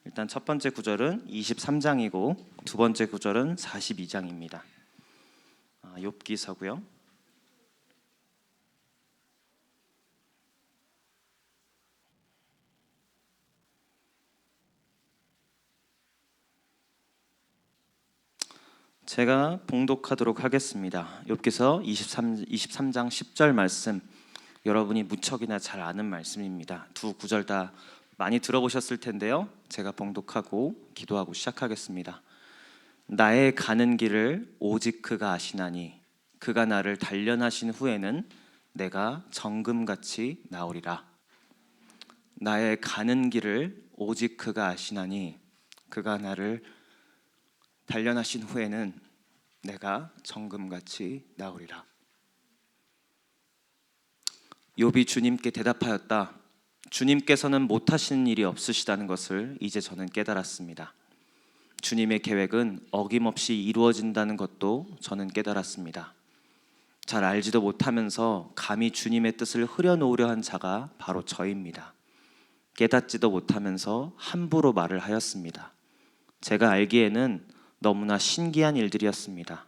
일단 첫 번째 구절은 23장이고 두 번째 구절은 42장입니다. 욥기서고요. 제가 봉독하도록 하겠습니다. 욥기서 23장 10절 말씀, 여러분이 무척이나 잘 아는 말씀입니다. 두 구절 다 많이 들어보셨을 텐데요. 제가 봉독하고 기도하고 시작하겠습니다. 나의 가는 길을 오직 그가 아시나니 그가 나를 단련하신 후에는 내가 정금같이 나오리라. 나의 가는 길을 오직 그가 아시나니 그가 나를 단련하신 후에는 내가 정금같이 나오리라. 욥이 주님께 대답하였다. 주님께서는 못하시는 일이 없으시다는 것을 이제 저는 깨달았습니다. 주님의 계획은 어김없이 이루어진다는 것도 저는 깨달았습니다. 잘 알지도 못하면서 감히 주님의 뜻을 흐려놓으려 한 자가 바로 저입니다. 깨닫지도 못하면서 함부로 말을 하였습니다. 제가 알기에는 너무나 신기한 일들이었습니다.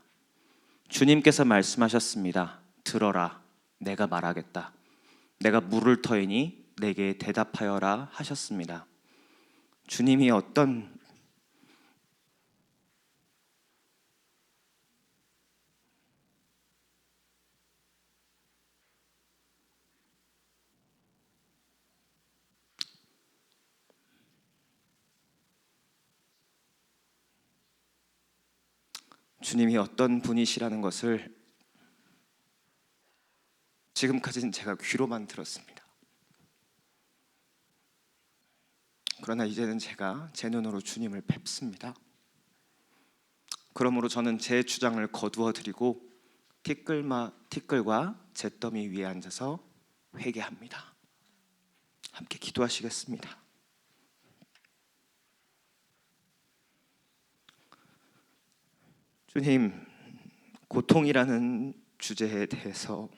주님께서 말씀하셨습니다. 들어라, 내가 말하겠다. 내가 물을 터이니 내게 대답하여라 하셨습니다. 주님이 어떤 분이시라는 것을 지금까지는 제가 귀로만 들었습니다. 그러나 이제는 제가 제 눈으로 주님을 뵙습니다. 그러므로 저는 제 주장을 거두어 드리고 티끌과 잿더미 위에 앉아서 회개합니다. 함께 기도하시겠습니다. 주님, 고통이라는 주제에 대해서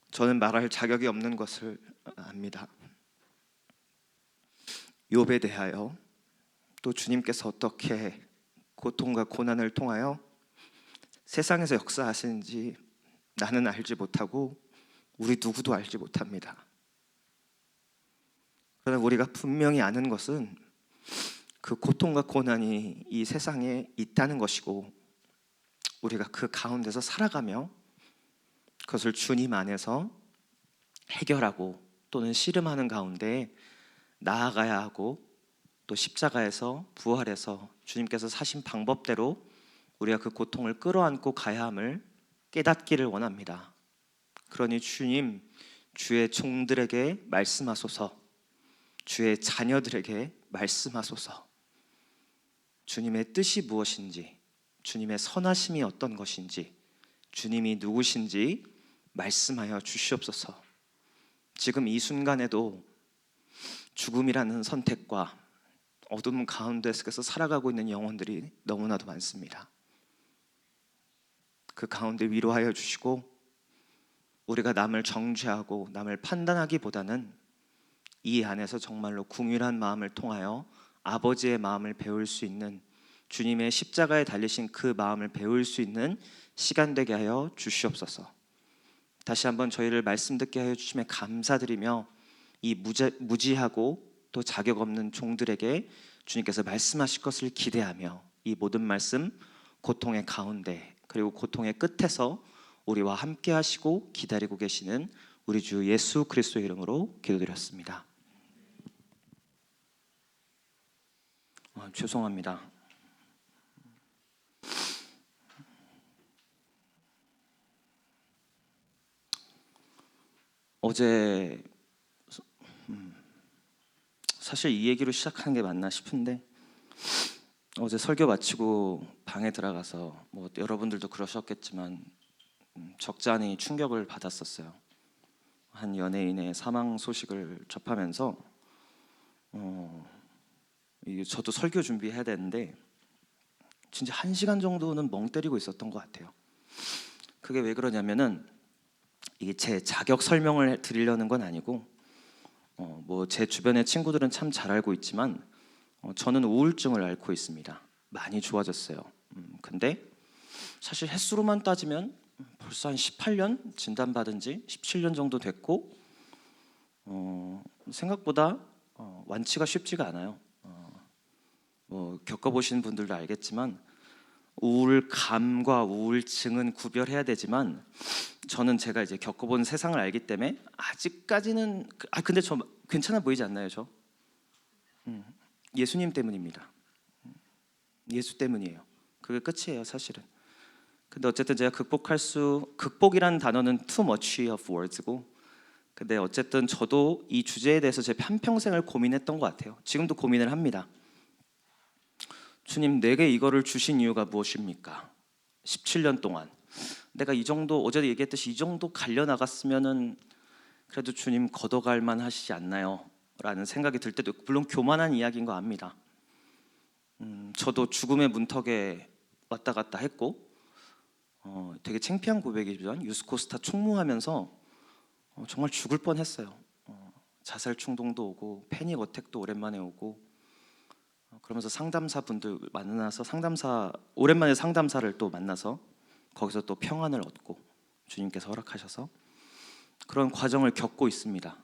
저는 말할 자격이 없는 것을 압니다. 욥에 대하여 또 주님께서 어떻게 고통과 고난을 통하여 세상에서 역사하시는지 나는 알지 못하고 우리 누구도 알지 못합니다. 그러나 우리가 분명히 아는 것은 그 고통과 고난이 이 세상에 있다는 것이고 우리가 그 가운데서 살아가며 그것을 주님 안에서 해결하고 또는 씨름하는 가운데 나아가야 하고 또 십자가에서 부활해서 주님께서 사신 방법대로 우리가 그 고통을 끌어안고 가야 함을 깨닫기를 원합니다. 그러니 주님, 주의 종들에게 말씀하소서. 주의 자녀들에게 말씀하소서. 주님의 뜻이 무엇인지, 주님의 선하심이 어떤 것인지, 주님이 누구신지 말씀하여 주시옵소서. 지금 이 순간에도 죽음이라는 선택과 어둠 가운데서 살아가고 있는 영혼들이 너무나도 많습니다. 그 가운데 위로하여 주시고 우리가 남을 정죄하고 남을 판단하기보다는 이 안에서 정말로 궁휼한 마음을 통하여 아버지의 마음을 배울 수 있는, 주님의 십자가에 달리신 그 마음을 배울 수 있는 시간 되게 하여 주시옵소서. 다시 한번 저희를 말씀 듣게 하여 주심에 감사드리며 이 무지하고 또 자격 없는 종들에게 주님께서 말씀하실 것을 기대하며 이 모든 말씀 고통의 가운데 그리고 고통의 끝에서 우리와 함께 하시고 기다리고 계시는 우리 주 예수 그리스도의 이름으로 기도드렸습니다. 죄송합니다. 어제 사실 이 얘기로 시작하는 게 맞나 싶은데 어제 설교 마치고 방에 들어가서 여러분들도 그러셨겠지만 적잖이 충격을 받았었어요. 한 연예인의 사망 소식을 접하면서 저도 설교 준비해야 되는데 진짜 1시간 정도는 멍 때리고 있었던 것 같아요. 그게 왜 그러냐면은 이게 제 자격 설명을 드리려는 건 아니고 뭐 제 주변의 친구들은 참 잘 알고 있지만 저는 우울증을 앓고 있습니다. 많이 좋아졌어요. 근데 사실 횟수로만 따지면 벌써 한 18년 진단받은 지 17년 정도 됐고 생각보다 완치가 쉽지가 않아요. 뭐 겪어보신 분들도 알겠지만 우울감과 우울증은 구별해야 되지만 저는 제가 이제 겪어본 세상을 알기 때문에 아직까지는 근데 저 괜찮아 보이지 않나요? 저 예수님 때문입니다. 예수 때문이에요. 그게 끝이에요, 사실은. 근데 어쨌든 제가 극복이라는 단어는 too much of words고, 근데 어쨌든 저도 이 주제에 대해서 제 한평생을 고민했던 것 같아요. 지금도 고민을 합니다. 주님, 내게 이거를 주신 이유가 무엇입니까? 17년 동안 내가 이 정도, 어제도 얘기했듯이 이 정도 갈려 나갔으면은 그래도 주님 걷어갈 만 하시지 않나요? 라는 생각이 들 때도, 물론 교만한 이야기인 거 압니다. 저도 죽음의 문턱에 왔다 갔다 했고 되게 창피한 고백이지만 유스코스타 총무하면서 정말 죽을 뻔했어요. 자살 충동도 오고 패닉 어택도 오랜만에 오고 그러면서 상담사분들 만나서 오랜만에 상담사를 또 만나서 거기서 또 평안을 얻고 주님께서 허락하셔서 그런 과정을 겪고 있습니다.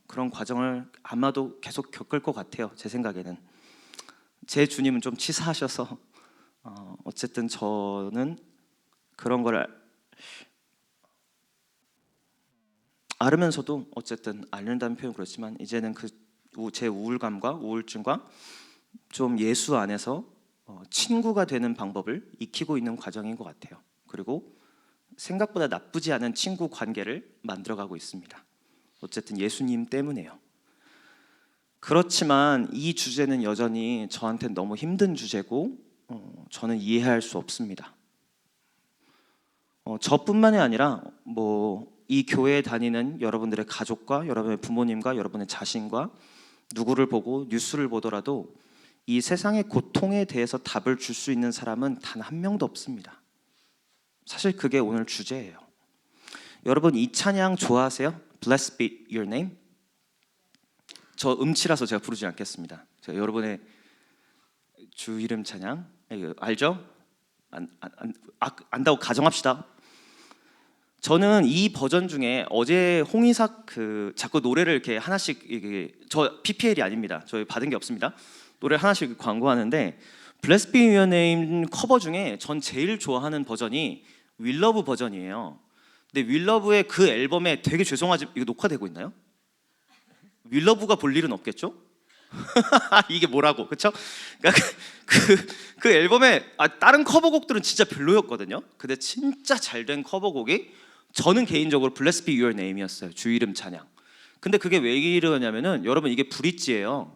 그런 과정을 아마도 계속 겪을 것 같아요. 제 생각에는 제 주님은 좀 치사하셔서 어쨌든 저는 그런 걸 앓으면서도 어쨌든 앓는다는 표현 그렇지만 이제는 제 우울감과 우울증과 좀 예수 안에서 친구가 되는 방법을 익히고 있는 과정인 것 같아요. 그리고 생각보다 나쁘지 않은 친구 관계를 만들어가고 있습니다. 어쨌든 예수님 때문에요. 그렇지만 이 주제는 여전히 저한테는 너무 힘든 주제고 저는 이해할 수 없습니다. 저뿐만이 아니라 이 교회에 다니는 여러분들의 가족과 여러분의 부모님과 여러분의 자신과 누구를 보고 뉴스를 보더라도 이 세상의 고통에 대해서 답을 줄 수 있는 사람은 단 한 명도 없습니다. 사실 그게 오늘 주제예요. 여러분 이 찬양 좋아하세요? Blessed be your name. 저 음치라서 제가 부르지 않겠습니다. 제가 여러분의 주 이름 찬양 알죠? 안다고 가정합시다. 저는 이 버전 중에 어제 홍이삭 자꾸 노래를 이렇게 하나씩 저 PPL이 아닙니다. 저희 받은 게 없습니다. 노래 하나씩 광고하는데 Blessed be your name 커버 중에 전 제일 좋아하는 버전이 Will Love 버전이에요. 근데 Will Love의 그 앨범에 되게 죄송하지만 이거 녹화되고 있나요? Will Love가 볼 일은 없겠죠? 이게 뭐라고, 그렇죠? 그러니까 그 앨범에 다른 커버곡들은 진짜 별로였거든요. 근데 진짜 잘된 커버곡이 저는 개인적으로 Blessed be your name이었어요. 주 이름 찬양. 근데 그게 왜 이러냐면은 여러분 이게 브릿지예요.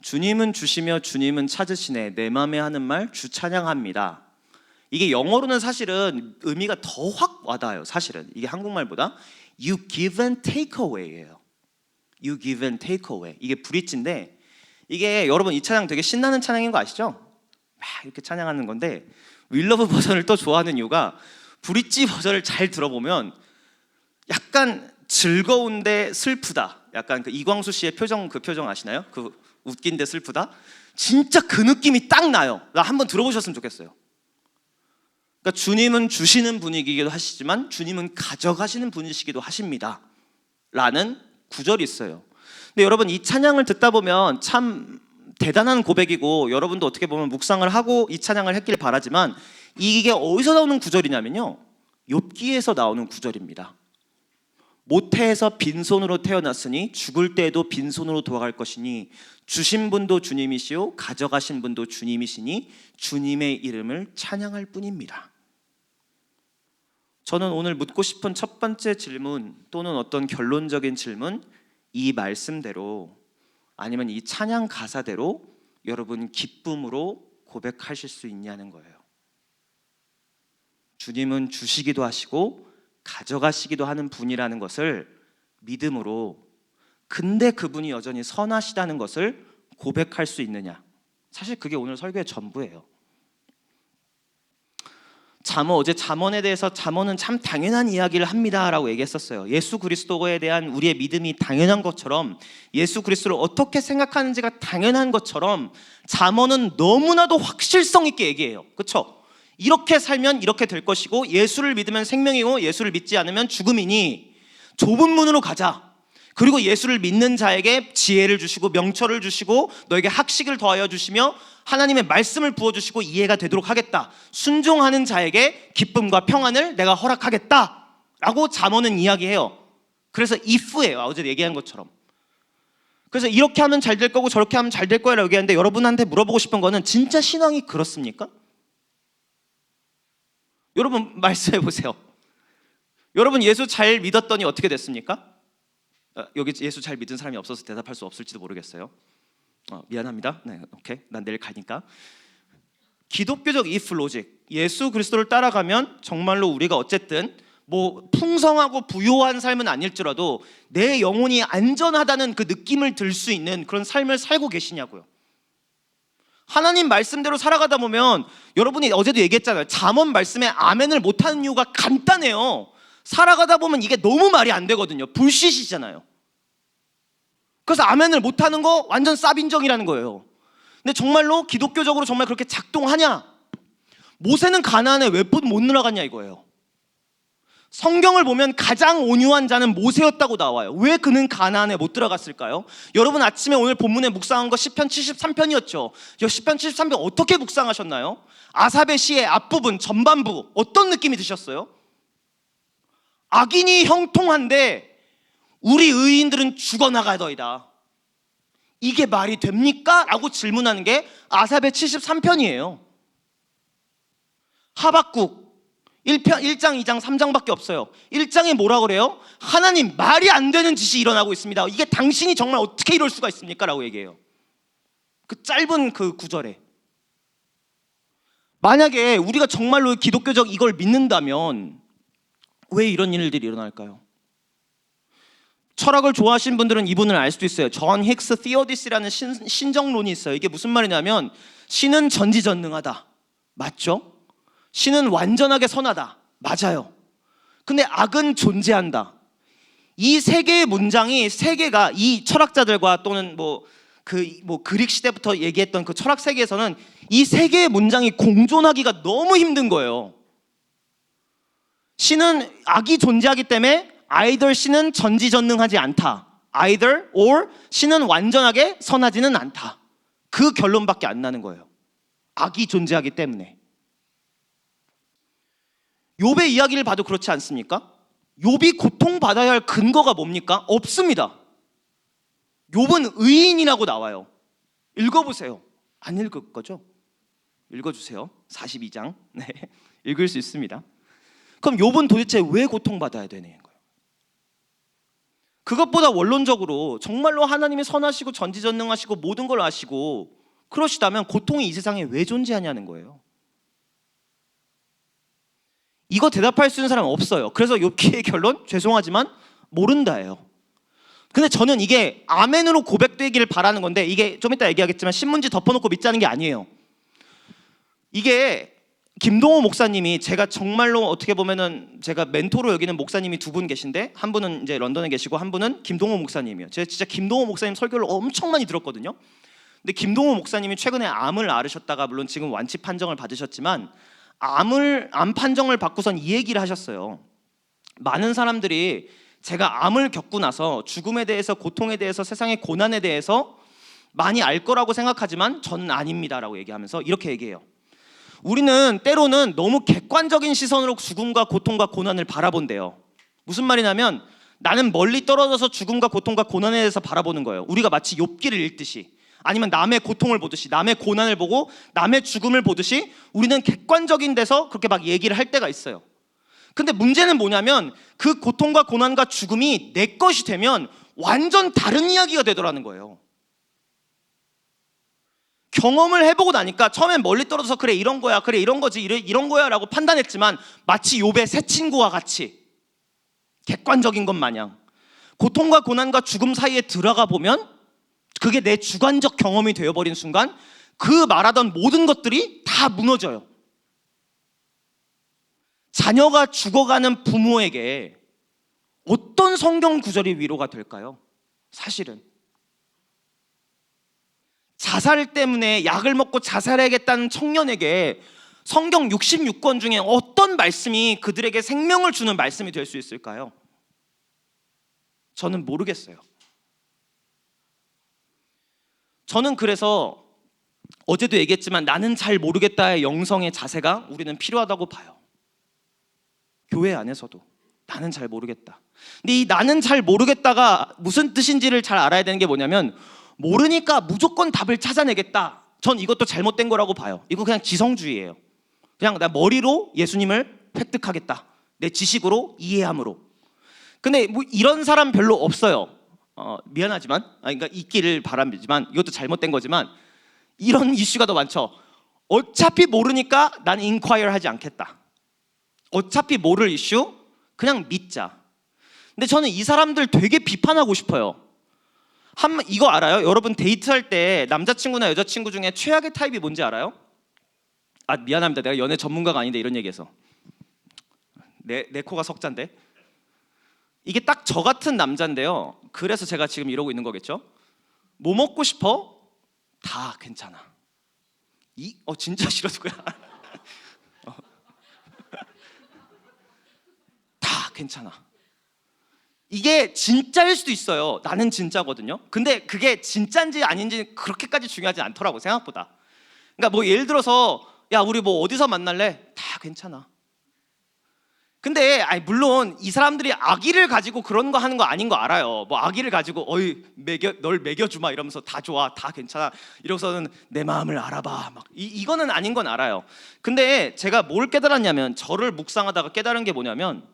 주님은 주시며 주님은 찾으시네 내 맘에 하는 말 주 찬양합니다. 이게 영어로는 사실은 의미가 더 확 와닿아요. 사실은 이게 한국말보다 You give and take away예요. You give and take away. 이게 브릿지인데 이게 여러분 이 찬양 되게 신나는 찬양인 거 아시죠? 막 이렇게 찬양하는 건데 윌러브 버전을 또 좋아하는 이유가 브릿지 버전을 잘 들어보면 약간 즐거운데 슬프다. 약간 그 이광수 씨의 표정 아시나요? 그 웃긴데 슬프다. 진짜 그 느낌이 딱 나요. 나 한번 들어보셨으면 좋겠어요. 그러니까 주님은 주시는 분이기도 하시지만 주님은 가져가시는 분이시기도 하십니다. 라는 구절이 있어요. 근데 여러분 이 찬양을 듣다 보면 참 대단한 고백이고 여러분도 어떻게 보면 묵상을 하고 이 찬양을 했길 바라지만 이게 어디서 나오는 구절이냐면요. 욥기에서 나오는 구절입니다. 모태에서 빈손으로 태어났으니 죽을 때에도 빈손으로 돌아갈 것이니 주신 분도 주님이시오 가져가신 분도 주님이시니 주님의 이름을 찬양할 뿐입니다. 저는 오늘 묻고 싶은 첫 번째 질문 또는 어떤 결론적인 질문, 이 말씀대로 아니면 이 찬양 가사대로 여러분 기쁨으로 고백하실 수 있냐는 거예요. 주님은 주시기도 하시고 가져가시기도 하는 분이라는 것을 믿음으로, 근데 그분이 여전히 선하시다는 것을 고백할 수 있느냐. 사실 그게 오늘 설교의 전부예요. 어제 잠언에 대해서 잠언은 참 당연한 이야기를 합니다라고 얘기했었어요. 예수 그리스도에 대한 우리의 믿음이 당연한 것처럼, 예수 그리스도를 어떻게 생각하는지가 당연한 것처럼 잠언은 너무나도 확실성 있게 얘기해요. 그렇죠? 이렇게 살면 이렇게 될 것이고, 예수를 믿으면 생명이고 예수를 믿지 않으면 죽음이니 좁은 문으로 가자. 그리고 예수를 믿는 자에게 지혜를 주시고 명철을 주시고 너에게 학식을 더하여 주시며 하나님의 말씀을 부어주시고 이해가 되도록 하겠다. 순종하는 자에게 기쁨과 평안을 내가 허락하겠다 라고 잠언은 이야기해요. 그래서 if예요. 어제 얘기한 것처럼. 그래서 이렇게 하면 잘 될 거고 저렇게 하면 잘 될 거야 라고 얘기하는데, 여러분한테 물어보고 싶은 거는 진짜 신앙이 그렇습니까? 여러분 말씀해 보세요. 여러분 예수 잘 믿었더니 어떻게 됐습니까? 여기 예수 잘 믿은 사람이 없어서 대답할 수 없을지도 모르겠어요. 미안합니다. 네, 오케이. 난 내일 가니까. 기독교적 if 로직, 예수 그리스도를 따라가면 정말로 우리가 어쨌든 뭐 풍성하고 부요한 삶은 아닐지라도 내 영혼이 안전하다는 그 느낌을 들 수 있는 그런 삶을 살고 계시냐고요. 하나님 말씀대로 살아가다 보면, 여러분이 어제도 얘기했잖아요. 잠언 말씀에 아멘을 못하는 이유가 간단해요. 살아가다 보면 이게 너무 말이 안 되거든요. 불시시잖아요. 그래서 아멘을 못하는 거 완전 쌉인정이라는 거예요. 근데 정말로 기독교적으로 정말 그렇게 작동하냐? 모세는 가나안에 왜 못 들어갔냐 이거예요. 성경을 보면 가장 온유한 자는 모세였다고 나와요. 왜 그는 가나안에 못 들어갔을까요? 여러분 아침에 오늘 본문에 묵상한 거 시편 73편이었죠. 시편 73편 어떻게 묵상하셨나요? 아삽의 시의 앞부분, 전반부 어떤 느낌이 드셨어요? 악인이 형통한데 우리 의인들은 죽어나가더이다. 이게 말이 됩니까? 라고 질문하는 게 아삽의 73편이에요. 하박국 1장, 2장, 3장밖에 없어요. 1장에 뭐라 그래요? 하나님, 말이 안 되는 짓이 일어나고 있습니다. 이게 당신이 정말 어떻게 이럴 수가 있습니까? 라고 얘기해요. 그 짧은 그 구절에. 만약에 우리가 정말로 기독교적 이걸 믿는다면 왜 이런 일들이 일어날까요? 철학을 좋아하시는 분들은 이분을 알 수도 있어요. 존 힉스 티어디스라는 신정론이 있어요. 이게 무슨 말이냐면, 신은 전지전능하다. 맞죠? 신은 완전하게 선하다. 맞아요. 근데 악은 존재한다. 이 세 개의 문장이, 세 개가 이 철학자들과 또는 그릭 시대부터 얘기했던 그 철학 세계에서는 이 세 개의 문장이 공존하기가 너무 힘든 거예요. 신은, 악이 존재하기 때문에 either 신은 전지전능하지 않다, either or 신은 완전하게 선하지는 않다. 그 결론밖에 안 나는 거예요. 악이 존재하기 때문에. 욥의 이야기를 봐도 그렇지 않습니까? 욥이 고통받아야 할 근거가 뭡니까? 없습니다. 욥은 의인이라고 나와요. 읽어보세요. 안 읽을 거죠? 읽어주세요. 42장. 네, 읽을 수 있습니다. 그럼 욥은 도대체 왜 고통받아야 되는 거예요? 그것보다 원론적으로 정말로 하나님이 선하시고 전지전능하시고 모든 걸 아시고 그러시다면 고통이 이 세상에 왜 존재하냐는 거예요. 이거 대답할 수 있는 사람은 없어요. 그래서 욥기의 결론, 죄송하지만 모른다예요. 근데 저는 이게 아멘으로 고백되기를 바라는 건데, 이게 좀 이따 얘기하겠지만 신문지 덮어놓고 믿자는 게 아니에요. 이게 김동호 목사님이, 제가 정말로 어떻게 보면은 제가 멘토로 여기는 목사님이 두 분 계신데, 한 분은 이제 런던에 계시고 한 분은 김동호 목사님이에요. 제가 진짜 김동호 목사님 설교를 엄청 많이 들었거든요. 근데 김동호 목사님이 최근에 암을 앓으셨다가 물론 지금 완치 판정을 받으셨지만, 암 판정을 받고선 이 얘기를 하셨어요. 많은 사람들이 제가 암을 겪고 나서 죽음에 대해서, 고통에 대해서, 세상의 고난에 대해서 많이 알 거라고 생각하지만 저는 아닙니다라고 얘기하면서 이렇게 얘기해요. 우리는 때로는 너무 객관적인 시선으로 죽음과 고통과 고난을 바라본대요. 무슨 말이냐면, 나는 멀리 떨어져서 죽음과 고통과 고난에 대해서 바라보는 거예요. 우리가 마치 욥기를 읽듯이, 아니면 남의 고통을 보듯이, 남의 고난을 보고 남의 죽음을 보듯이 우리는 객관적인 데서 그렇게 막 얘기를 할 때가 있어요. 근데 문제는 뭐냐면, 그 고통과 고난과 죽음이 내 것이 되면 완전 다른 이야기가 되더라는 거예요. 경험을 해보고 나니까 처음엔 멀리 떨어져서 그래 이런 거야, 그래 이런 거지, 이런 거야 라고 판단했지만, 마치 욥의 새 친구와 같이 객관적인 것 마냥 고통과 고난과 죽음 사이에 들어가 보면 그게 내 주관적 경험이 되어버린 순간 그 말하던 모든 것들이 다 무너져요. 자녀가 죽어가는 부모에게 어떤 성경 구절이 위로가 될까요? 사실은 자살 때문에 약을 먹고 자살해야겠다는 청년에게 성경 66권 중에 어떤 말씀이 그들에게 생명을 주는 말씀이 될 수 있을까요? 저는 모르겠어요. 저는 그래서 어제도 얘기했지만 나는 잘 모르겠다의 영성의 자세가 우리는 필요하다고 봐요. 교회 안에서도 나는 잘 모르겠다. 근데 이 나는 잘 모르겠다가 무슨 뜻인지를 잘 알아야 되는 게 뭐냐면, 모르니까 무조건 답을 찾아내겠다. 전 이것도 잘못된 거라고 봐요. 이거 그냥 지성주의예요. 그냥 나 머리로 예수님을 획득하겠다. 내 지식으로 이해함으로. 근데 뭐 이런 사람 별로 없어요. 미안하지만, 그러니까 있기를 바람이지만 이것도 잘못된 거지만 이런 이슈가 더 많죠. 어차피 모르니까 난 인콰이어 하지 않겠다. 어차피 모를 이슈 그냥 믿자. 근데 저는 이 사람들 되게 비판하고 싶어요. 이거 알아요? 여러분 데이트할 때 남자친구나 여자친구 중에 최악의 타입이 뭔지 알아요? 미안합니다. 내가 연애 전문가가 아닌데 이런 얘기해서. 내 코가 석잔데. 이게 딱 저 같은 남자인데요. 그래서 제가 지금 이러고 있는 거겠죠? 뭐 먹고 싶어? 다 괜찮아. 진짜 싫어 누구야? 다 괜찮아. 이게 진짜일 수도 있어요. 나는 진짜거든요. 근데 그게 진짜인지 아닌지 그렇게까지 중요하지 않더라고, 생각보다. 그러니까 뭐 예를 들어서 야 우리 뭐 어디서 만날래? 다 괜찮아. 근데 물론 이 사람들이 악의를 가지고 그런 거 하는 거 아닌 거 알아요. 뭐 악의를 가지고 널 먹여주마 이러면서 다 좋아, 다 괜찮아 이러고서는 내 마음을 알아봐 막 이거는 아닌 건 알아요. 근데 제가 뭘 깨달았냐면, 저를 묵상하다가 깨달은 게 뭐냐면,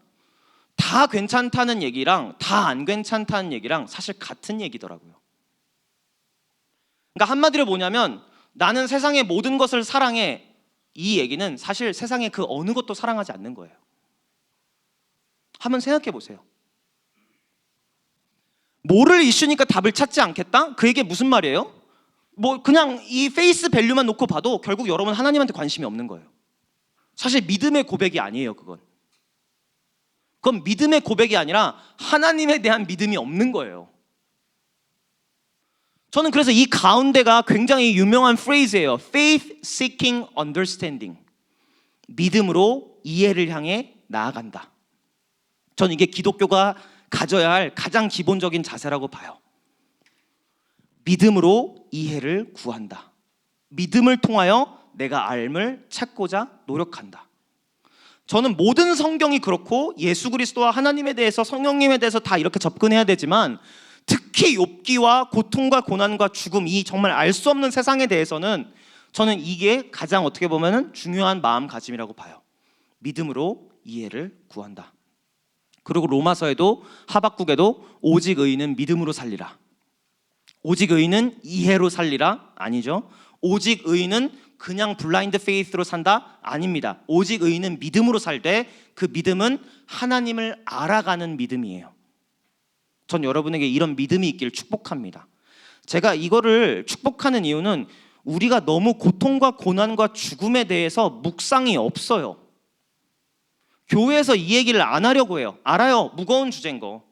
다 괜찮다는 얘기랑 다 안 괜찮다는 얘기랑 사실 같은 얘기더라고요. 그러니까 한마디로 뭐냐면, 나는 세상의 모든 것을 사랑해, 이 얘기는 사실 세상의 그 어느 것도 사랑하지 않는 거예요. 한번 생각해 보세요. 모를 이슈니까 답을 찾지 않겠다? 그 얘기 무슨 말이에요? 뭐 그냥 이 페이스 밸류만 놓고 봐도 결국 여러분 하나님한테 관심이 없는 거예요. 사실 믿음의 고백이 아니에요. 그건 믿음의 고백이 아니라 하나님에 대한 믿음이 없는 거예요. 저는 그래서 이 가운데가 굉장히 유명한 프레이즈예요. Faith seeking understanding. 믿음으로 이해를 향해 나아간다. 저는 이게 기독교가 가져야 할 가장 기본적인 자세라고 봐요. 믿음으로 이해를 구한다. 믿음을 통하여 내가 알을 찾고자 노력한다. 저는 모든 성경이 그렇고 예수 그리스도와 하나님에 대해서, 성령님에 대해서 다 이렇게 접근해야 되지만, 특히 욥기와 고통과 고난과 죽음, 이 정말 알 수 없는 세상에 대해서는 저는 이게 가장 어떻게 보면 중요한 마음가짐이라고 봐요. 믿음으로 이해를 구한다. 그리고 로마서에도 하박국에도 오직 의인은 믿음으로 살리라. 오직 의인은 이해로 살리라? 아니죠. 오직 의인은 그냥 블라인드 페이스로 산다? 아닙니다. 오직 의인은 믿음으로 살되, 그 믿음은 하나님을 알아가는 믿음이에요. 전 여러분에게 이런 믿음이 있기를 축복합니다. 제가 이거를 축복하는 이유는 우리가 너무 고통과 고난과 죽음에 대해서 묵상이 없어요. 교회에서 이 얘기를 안 하려고 해요. 알아요, 무거운 주제인 거.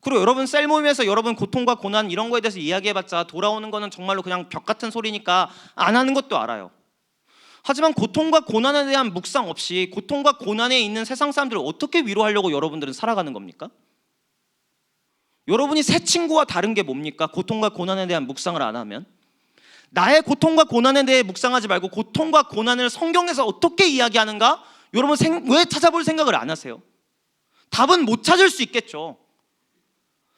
그리고 여러분 셀 모임에서 여러분 고통과 고난 이런 거에 대해서 이야기해봤자 돌아오는 거는 정말로 그냥 벽 같은 소리니까 안 하는 것도 알아요. 하지만 고통과 고난에 대한 묵상 없이 고통과 고난에 있는 세상 사람들을 어떻게 위로하려고 여러분들은 살아가는 겁니까? 여러분이 새 친구와 다른 게 뭡니까? 고통과 고난에 대한 묵상을 안 하면. 나의 고통과 고난에 대해 묵상하지 말고 고통과 고난을 성경에서 어떻게 이야기하는가? 여러분 왜 찾아볼 생각을 안 하세요? 답은 못 찾을 수 있겠죠.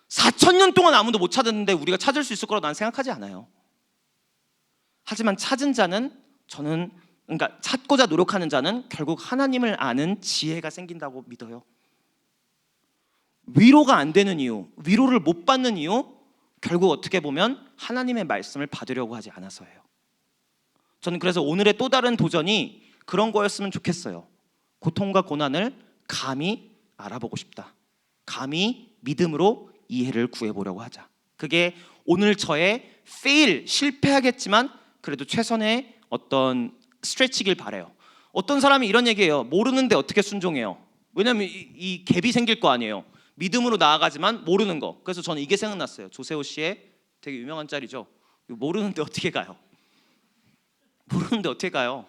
4,000년 동안 아무도 못 찾았는데 우리가 찾을 수 있을 거라고 난 생각하지 않아요. 하지만 찾은 자는, 그러니까 찾고자 노력하는 자는 결국 하나님을 아는 지혜가 생긴다고 믿어요. 위로가 안 되는 이유, 위로를 못 받는 이유, 결국 어떻게 보면 하나님의 말씀을 받으려고 하지 않아서예요. 저는 그래서 오늘의 또 다른 도전이 그런 거였으면 좋겠어요. 고통과 고난을 감히 알아보고 싶다. 감히 믿음으로 이해를 구해보려고 하자. 그게 오늘 저의 실패하겠지만 그래도 최선의 어떤 스트레치길 바래요. 어떤 사람이 이런 얘기해요. 모르는데 어떻게 순종해요? 왜냐면 이 갭이 생길 거 아니에요. 믿음으로 나아가지만 모르는 거. 그래서 저는 이게 생각났어요. 조세호 씨의 되게 유명한 짤이죠. 모르는데 어떻게 가요? 모르는데 어떻게 가요?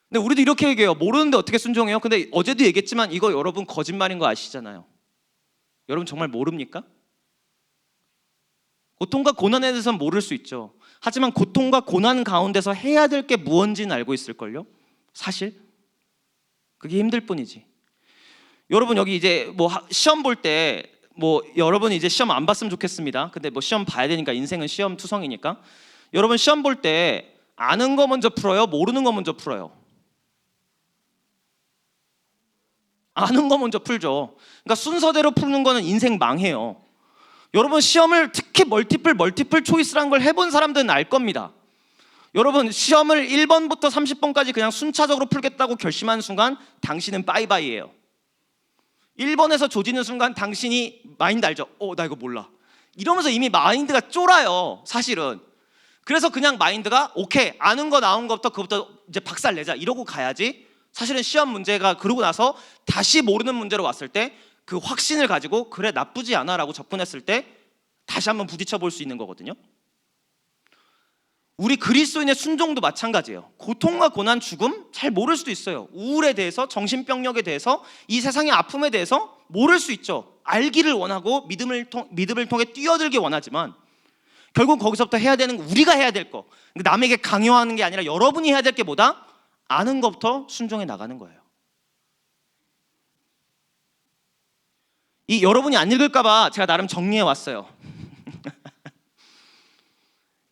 근데 우리도 이렇게 얘기해요. 모르는데 어떻게 순종해요? 근데 어제도 얘기했지만 이거 여러분 거짓말인 거 아시잖아요. 여러분 정말 모릅니까? 고통과 고난에 대해서는 모를 수 있죠. 하지만 고통과 고난 가운데서 해야 될 게 무언지는 알고 있을걸요? 사실 그게 힘들 뿐이지. 여러분 여기 이제 뭐 시험 볼 때 뭐 여러분 이제 시험 안 봤으면 좋겠습니다. 근데 뭐 시험 봐야 되니까 인생은 시험 투성이니까 여러분 시험 볼 때 아는 거 먼저 풀어요? 모르는 거 먼저 풀어요? 아는 거 먼저 풀죠. 그러니까 순서대로 푸는 거는 인생 망해요. 여러분 시험을 특히 멀티플 초이스라는 걸 해본 사람들은 알 겁니다. 여러분 시험을 1번부터 30번까지 그냥 순차적으로 풀겠다고 결심하는 순간 당신은 빠이빠이예요. 1번에서 조지는 순간 당신이 마인드 알죠? 나 이거 몰라. 이러면서 이미 마인드가 쫄아요 사실은. 그래서 그냥 마인드가 오케이 아는 거 나온 것부터 그것부터 이제 박살 내자 이러고 가야지. 사실은 시험 문제가 그러고 나서 다시 모르는 문제로 왔을 때 그 확신을 가지고 그래 나쁘지 않아 라고 접근했을 때 다시 한번 부딪혀 볼 수 있는 거거든요. 우리 그리스도인의 순종도 마찬가지예요. 고통과 고난, 죽음 잘 모를 수도 있어요. 우울에 대해서, 정신병력에 대해서, 이 세상의 아픔에 대해서 모를 수 있죠. 알기를 원하고 믿음을 통해 뛰어들기 원하지만 결국 거기서부터 해야 되는 거, 우리가 해야 될 거, 남에게 강요하는 게 아니라 여러분이 해야 될 게 뭐다? 아는 것부터 순종해 나가는 거예요. 이 여러분이 안 읽을까 봐 제가 나름 정리해 왔어요.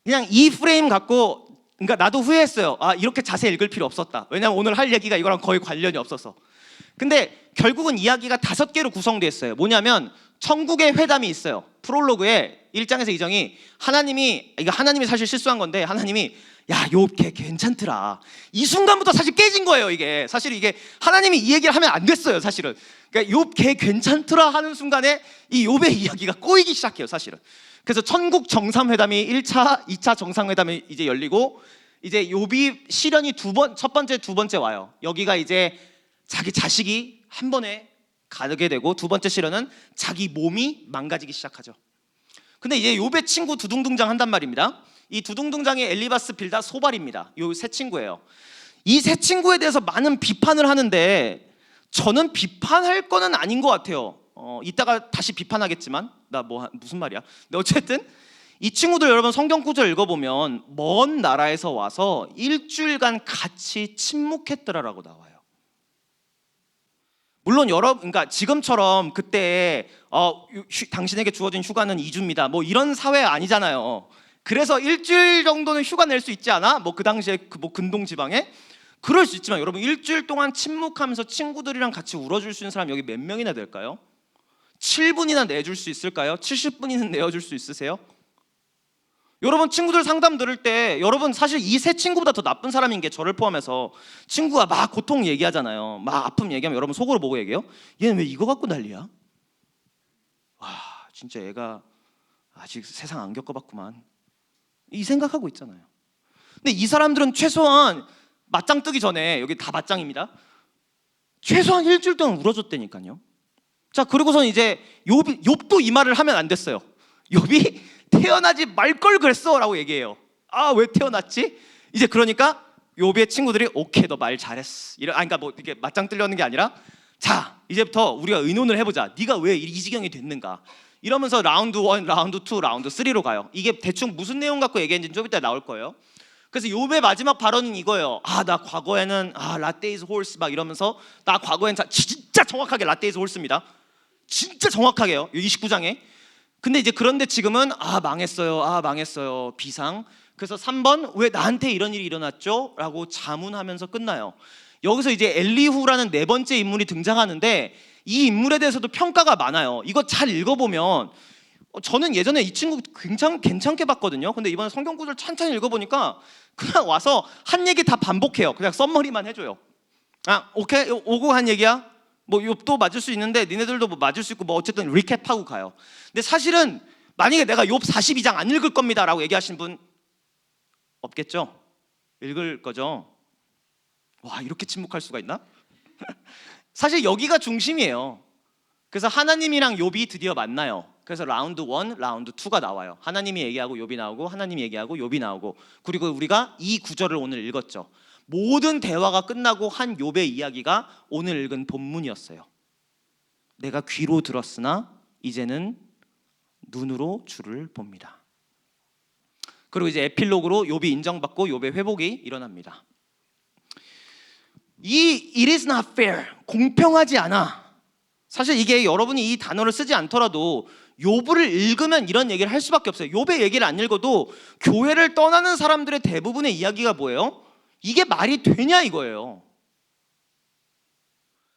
그냥 이 프레임 갖고, 그러니까 나도 후회했어요. 이렇게 자세히 읽을 필요 없었다. 왜냐면 오늘 할 얘기가 이거랑 거의 관련이 없어서. 근데 결국은 이야기가 5개로 구성되어 있어요. 뭐냐면 천국의 회담이 있어요. 프롤로그에 1장에서 2장이 하나님이 사실 실수한 건데 하나님이 야 욥 걔 괜찮더라. 이 순간부터 사실 깨진 거예요. 이게 사실 이게 하나님이 이 얘기를 하면 안 됐어요. 사실은. 그러니까 욥 걔 괜찮더라 하는 순간에 이 욥의 이야기가 꼬이기 시작해요. 사실은. 그래서 천국 정상회담이 1차, 2차 정상회담이 이제 열리고 이제 욥이 시련이 첫 번째, 두 번째 와요. 여기가 이제 자기 자식이 한 번에 가게 되고 두 번째 시련은 자기 몸이 망가지기 시작하죠. 근데 이제 욥의 친구 두둥둥장 한단 말입니다. 이 두둥둥장이 엘리바스 빌다 소발입니다. 요 세 친구예요. 이 세 친구에 대해서 많은 비판을 하는데 저는 비판할 거는 아닌 것 같아요. 이따가 다시 비판하겠지만 무슨 말이야? 근데 어쨌든 이 친구들 여러분 성경 구절 읽어보면 먼 나라에서 와서 일주일간 같이 침묵했더라라고 나와요. 물론 그러니까 지금처럼 그때 당신에게 주어진 휴가는 2주입니다. 뭐 이런 사회 아니잖아요. 그래서 일주일 정도는 휴가 낼 수 있지 않아? 뭐 그 당시에 뭐 근동 지방에 그럴 수 있지만 여러분 일주일 동안 침묵하면서 친구들이랑 같이 울어줄 수 있는 사람 여기 몇 명이나 될까요? 7분이나 내줄 수 있을까요? 70분이나 내어줄 수 있으세요? 여러분 친구들 상담 들을 때 여러분 사실 이 세 친구보다 더 나쁜 사람인 게 저를 포함해서 친구가 막 고통 얘기하잖아요. 막 아픔 얘기하면 여러분 속으로 보고 얘기해요? 얘는 왜 이거 갖고 난리야? 와 진짜 얘가 아직 세상 안 겪어봤구만 이 생각하고 있잖아요. 근데 이 사람들은 최소한 맞짱 뜨기 전에 여기 다 맞짱입니다. 최소한 일주일 동안 울어줬다니까요. 자 그리고선 이제 욥도 이 말을 하면 안 됐어요. 욥이 태어나지 말 걸 그랬어 라고 얘기해요. 왜 태어났지? 이제 그러니까 욥의 친구들이 오케이 너 말 잘했어. 그러니까 뭐 이게 맞짱 뜨려는 게 아니라 자 이제부터 우리가 의논을 해보자. 네가 왜 이 지경이 됐는가? 이러면서 라운드 1, 라운드 2, 라운드 3로 가요. 이게 대충 무슨 내용 갖고 얘기했는지 좀 이따 나올 거예요. 그래서 욥의 마지막 발언은 이거예요. 나 과거에는 라떼 이즈 홀스 막 이러면서 나 과거엔 진짜 정확하게 라떼 이즈 홀스입니다. 진짜 정확하게요. 29장에. 근데 이제 그런데 지금은 망했어요. 비상. 그래서 3번 왜 나한테 이런 일이 일어났죠? 라고 자문하면서 끝나요. 여기서 이제 엘리후라는 네 번째 인물이 등장하는데 이 인물에 대해서도 평가가 많아요. 이거 잘 읽어보면 저는 예전에 이 친구 괜찮게 봤거든요. 근데 이번에 성경 구절 천천히 읽어보니까 그냥 와서 한 얘기 다 반복해요. 그냥 썸머리만 해줘요. 오케이 오고 한 얘기야. 뭐 욥도 맞을 수 있는데 니네들도 뭐 맞을 수 있고 뭐 어쨌든 리캡하고 가요. 근데 사실은 만약에 내가 욥 42장 안 읽을 겁니다 라고 얘기하신 분 없겠죠? 읽을 거죠? 와, 이렇게 침묵할 수가 있나? 사실 여기가 중심이에요. 그래서 하나님이랑 욥이 드디어 만나요. 그래서 라운드 1, 라운드 2가 나와요. 하나님이 얘기하고 욥이 나오고, 하나님이 얘기하고 욥이 나오고. 그리고 우리가 이 구절을 오늘 읽었죠. 모든 대화가 끝나고 한 욥의 이야기가 오늘 읽은 본문이었어요. 내가 귀로 들었으나 이제는 눈으로 주를 봅니다. 그리고 이제 에필로그로 욥이 인정받고 욥의 회복이 일어납니다. It is not fair, 공평하지 않아. 사실 이게 여러분이 이 단어를 쓰지 않더라도 욥을 읽으면 이런 얘기를 할 수밖에 없어요. 욥의 얘기를 안 읽어도 교회를 떠나는 사람들의 대부분의 이야기가 뭐예요? 이게 말이 되냐 이거예요.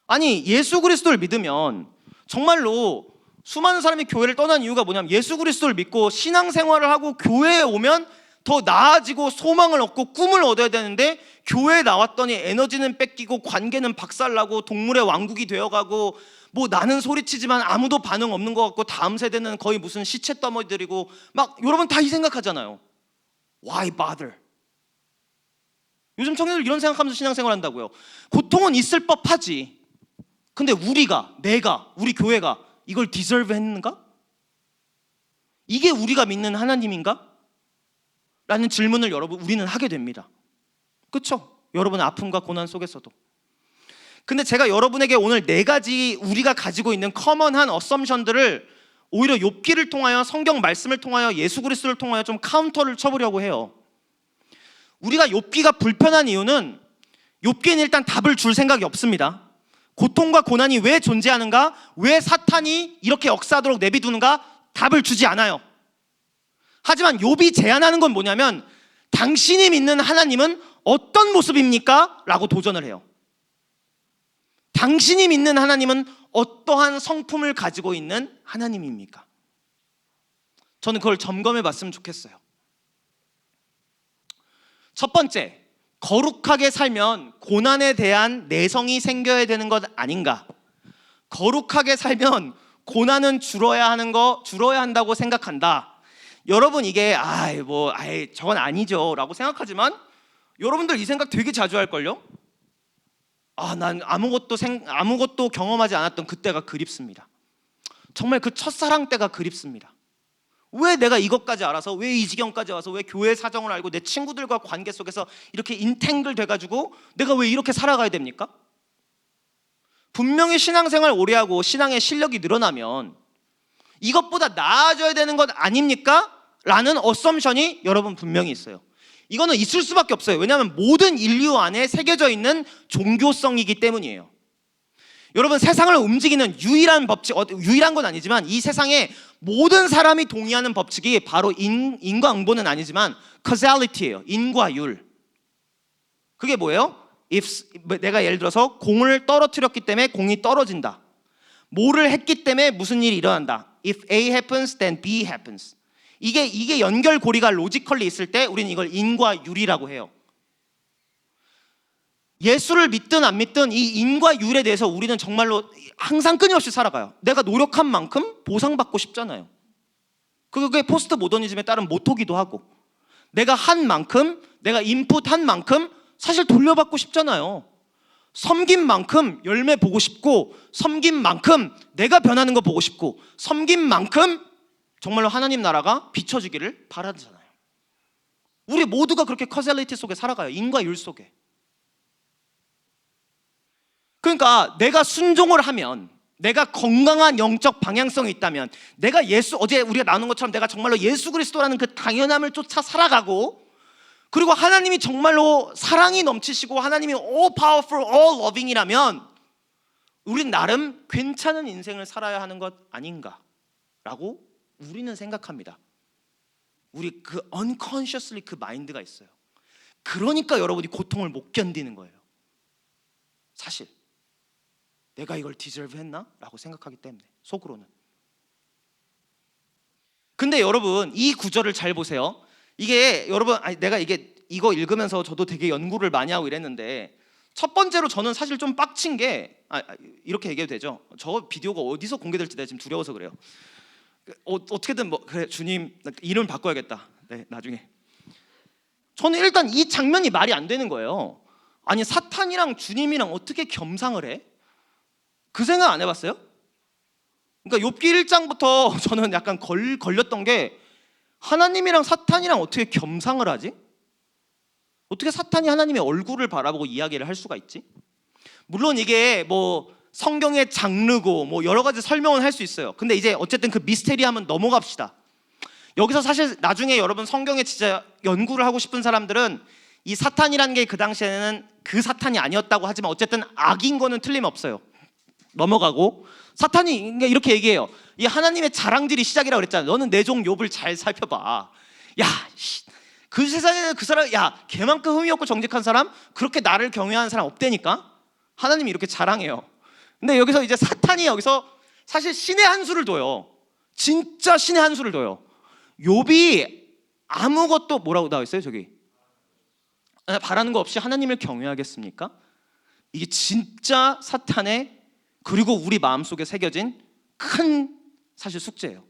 아니, 예수 그리스도를 믿으면 정말로 수많은 사람이 교회를 떠난 이유가 뭐냐면 예수 그리스도를 믿고 신앙생활을 하고 교회에 오면 더 나아지고 소망을 얻고 꿈을 얻어야 되는데 교회에 나왔더니 에너지는 뺏기고 관계는 박살나고 동물의 왕국이 되어가고 뭐 나는 소리치지만 아무도 반응 없는 것 같고 다음 세대는 거의 무슨 시체 떠머리들이고 막 여러분 다 이 생각하잖아요. Why bother? 요즘 청년들 이런 생각하면서 신앙생활 한다고요. 고통은 있을 법하지. 근데 우리가, 내가, 우리 교회가 이걸 디저브 했는가? 이게 우리가 믿는 하나님인가? 라는 질문을 여러분 우리는 하게 됩니다. 그렇죠? 여러분의 아픔과 고난 속에서도. 근데 제가 여러분에게 오늘 4가지 우리가 가지고 있는 커먼한 어썸션들을 오히려 욥기를 통하여 성경 말씀을 통하여 예수 그리스도를 통하여 좀 카운터를 쳐보려고 해요. 우리가 욥기가 불편한 이유는 욥기는 일단 답을 줄 생각이 없습니다. 고통과 고난이 왜 존재하는가? 왜 사탄이 이렇게 역사하도록 내비두는가? 답을 주지 않아요. 하지만 욥이 제안하는 건 뭐냐면 당신이 믿는 하나님은 어떤 모습입니까? 라고 도전을 해요. 당신이 믿는 하나님은 어떠한 성품을 가지고 있는 하나님입니까? 저는 그걸 점검해 봤으면 좋겠어요. 첫 번째, 거룩하게 살면 고난에 대한 내성이 생겨야 되는 것 아닌가? 거룩하게 살면 고난은 줄어야 한다고 생각한다. 여러분 이게 저건 아니죠 라고 생각하지만 여러분들 이 생각 되게 자주 할걸요? 난 아무것도 경험하지 않았던 그때가 그립습니다. 정말 그 첫사랑 때가 그립습니다. 왜 내가 이것까지 알아서 왜 이 지경까지 와서 왜 교회 사정을 알고 내 친구들과 관계 속에서 이렇게 인탱글 돼가지고 내가 왜 이렇게 살아가야 됩니까? 분명히 신앙생활 오래 하고 신앙의 실력이 늘어나면 이것보다 나아져야 되는 것 아닙니까? 라는 어썸션이 여러분 분명히 있어요. 이거는 있을 수밖에 없어요. 왜냐하면 모든 인류 안에 새겨져 있는 종교성이기 때문이에요. 여러분 세상을 움직이는 유일한 법칙, 유일한 건 아니지만 이 세상에 모든 사람이 동의하는 법칙이 바로 인과응보는 아니지만 causality예요. 인과율. 그게 뭐예요? 내가 예를 들어서 공을 떨어뜨렸기 때문에 공이 떨어진다. 뭐를 했기 때문에 무슨 일이 일어난다. If A happens, then B happens. 이게 연결고리가 로지컬리 있을 때 우리는 이걸 인과율이라고 해요. 예수를 믿든 안 믿든 이 인과율에 대해서 우리는 정말로 항상 끊임없이 살아가요. 내가 노력한 만큼 보상받고 싶잖아요. 그게 포스트 모더니즘에 따른 모토기도 하고 내가 한 만큼, 내가 인풋한 만큼 사실 돌려받고 싶잖아요. 섬긴 만큼 열매 보고 싶고 섬긴 만큼 내가 변하는 거 보고 싶고 섬긴 만큼 정말로 하나님 나라가 비춰지기를 바라잖아요. 우리 모두가 그렇게 커셀리티 속에 살아가요. 인과율 속에. 그러니까 내가 순종을 하면 내가 건강한 영적 방향성이 있다면 내가 어제 우리가 나눈 것처럼 내가 정말로 예수 그리스도라는 그 당연함을 쫓아 살아가고 그리고 하나님이 정말로 사랑이 넘치시고 하나님이 all powerful, all loving이라면 우린 나름 괜찮은 인생을 살아야 하는 것 아닌가라고 우리는 생각합니다. 우리 그 unconsciously 그 마인드가 있어요. 그러니까 여러분이 고통을 못 견디는 거예요. 사실 내가 이걸 디저브 했나? 라고 생각하기 때문에 속으로는. 근데 여러분 이 구절을 잘 보세요. 이게 여러분 내가 이거 읽으면서 저도 되게 연구를 많이 하고 이랬는데 첫 번째로 저는 사실 좀 빡친 게 이렇게 얘기해도 되죠? 저 비디오가 어디서 공개될지 내가 지금 두려워서 그래요. 어떻게든 그래 주님 이름 바꿔야겠다. 네 나중에. 저는 일단 이 장면이 말이 안 되는 거예요. 아니 사탄이랑 주님이랑 어떻게 겸상을 해? 그 생각 안 해봤어요? 그러니까 욥기 1장부터 저는 약간 걸렸던 게 하나님이랑 사탄이랑 어떻게 겸상을 하지? 어떻게 사탄이 하나님의 얼굴을 바라보고 이야기를 할 수가 있지? 물론 이게 뭐 성경의 장르고 뭐 여러 가지 설명은 할 수 있어요. 근데 이제 어쨌든 그 미스테리함은 넘어갑시다. 여기서 사실 나중에 여러분 성경에 진짜 연구를 하고 싶은 사람들은 이 사탄이라는 게 그 당시에는 그 사탄이 아니었다고 하지만 어쨌든 악인 거는 틀림없어요. 넘어가고 사탄이 이렇게 얘기해요. 이 하나님의 자랑질이 시작이라고 그랬잖아. 너는 내 종 욥을 잘 살펴봐. 야, 그 세상에는 그 사람, 야, 걔만큼 흠이 없고 정직한 사람, 그렇게 나를 경외하는 사람 없다니까. 하나님이 이렇게 자랑해요. 근데 여기서 이제 사탄이 여기서 사실 신의 한 수를 둬요. 진짜 신의 한 수를 둬요. 욥이 아무것도 뭐라고 나와 있어요 저기? 바라는 거 없이 하나님을 경외하겠습니까? 이게 진짜 사탄의 그리고 우리 마음속에 새겨진 큰 사실 숙제예요.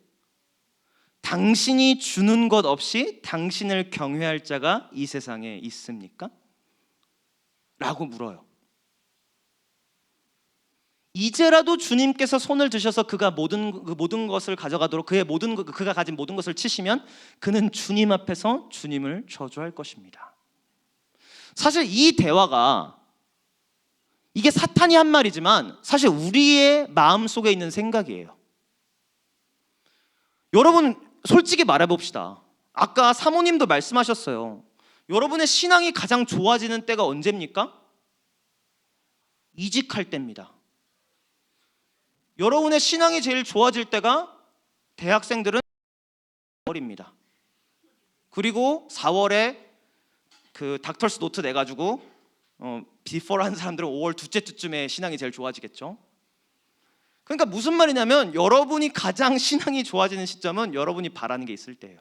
당신이 주는 것 없이 당신을 경외할 자가 이 세상에 있습니까? 라고 물어요. 이제라도 주님께서 손을 드셔서 그가 모든 것을 가져가도록 그가 가진 모든 것을 치시면 그는 주님 앞에서 주님을 저주할 것입니다. 사실 이 대화가 이게 사탄이 한 말이지만 사실 우리의 마음속에 있는 생각이에요. 여러분 솔직히 말해봅시다. 아까 사모님도 말씀하셨어요. 여러분의 신앙이 가장 좋아지는 때가 언제입니까? 이직할 때입니다. 여러분의 신앙이 제일 좋아질 때가 대학생들은 4월입니다. 그리고 4월에 그 닥터스 노트 내가지고 비포를 하는 사람들은 5월 둘째 주쯤에 신앙이 제일 좋아지겠죠. 그러니까 무슨 말이냐면 여러분이 가장 신앙이 좋아지는 시점은 여러분이 바라는 게 있을 때예요.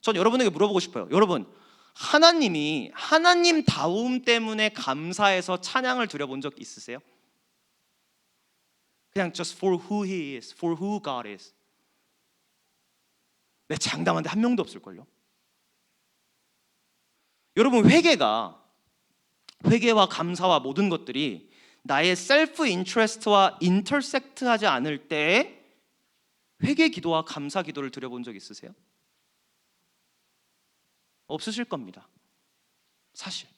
전 여러분에게 물어보고 싶어요. 여러분 하나님이 하나님다움 때문에 감사해서 찬양을 드려본 적 있으세요? 그냥 just for who he is, for who God is. 내 장담한데 한 명도 없을걸요. 여러분 회개와 감사와 모든 것들이 나의 셀프 인트레스트와 인터섹트하지 않을 때 회개 기도와 감사 기도를 드려본 적 있으세요? 없으실 겁니다. 사실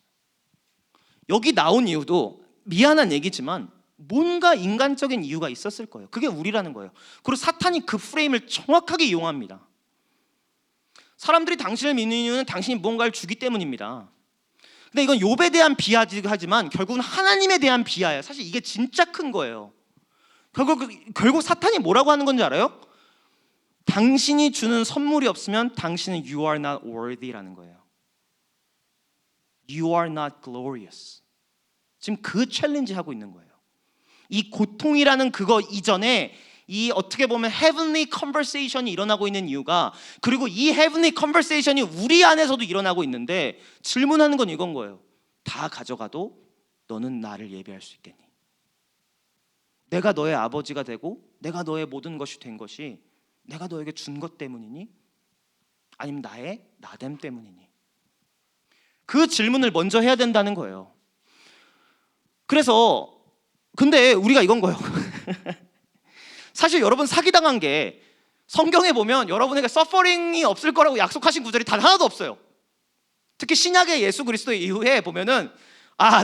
여기 나온 이유도 미안한 얘기지만 뭔가 인간적인 이유가 있었을 거예요. 그게 우리라는 거예요. 그리고 사탄이 그 프레임을 정확하게 이용합니다. 사람들이 당신을 믿는 이유는 당신이 무언가를 주기 때문입니다. 근데 이건 욥에 대한 비하지만 결국은 하나님에 대한 비하예요. 사실 이게 진짜 큰 거예요. 결국 사탄이 뭐라고 하는 건지 알아요? 당신이 주는 선물이 없으면 당신은 you are not worthy라는 거예요. You are not glorious. 지금 그 챌린지 하고 있는 거예요. 이 고통이라는 그거 이전에 이 어떻게 보면 heavenly conversation이 일어나고 있는 이유가 그리고 이 heavenly conversation이 우리 안에서도 일어나고 있는데 질문하는 건 이건 거예요. 다 가져가도 너는 나를 예배할 수 있겠니? 내가 너의 아버지가 되고 내가 너의 모든 것이 된 것이 내가 너에게 준 것 때문이니? 아니면 나의 나됨 때문이니? 그 질문을 먼저 해야 된다는 거예요. 그래서 근데 우리가 이건 거예요. 사실 여러분 사기당한 게 성경에 보면 여러분에게 서퍼링이 없을 거라고 약속하신 구절이 단 하나도 없어요. 특히 신약의 예수 그리스도 이후에 보면은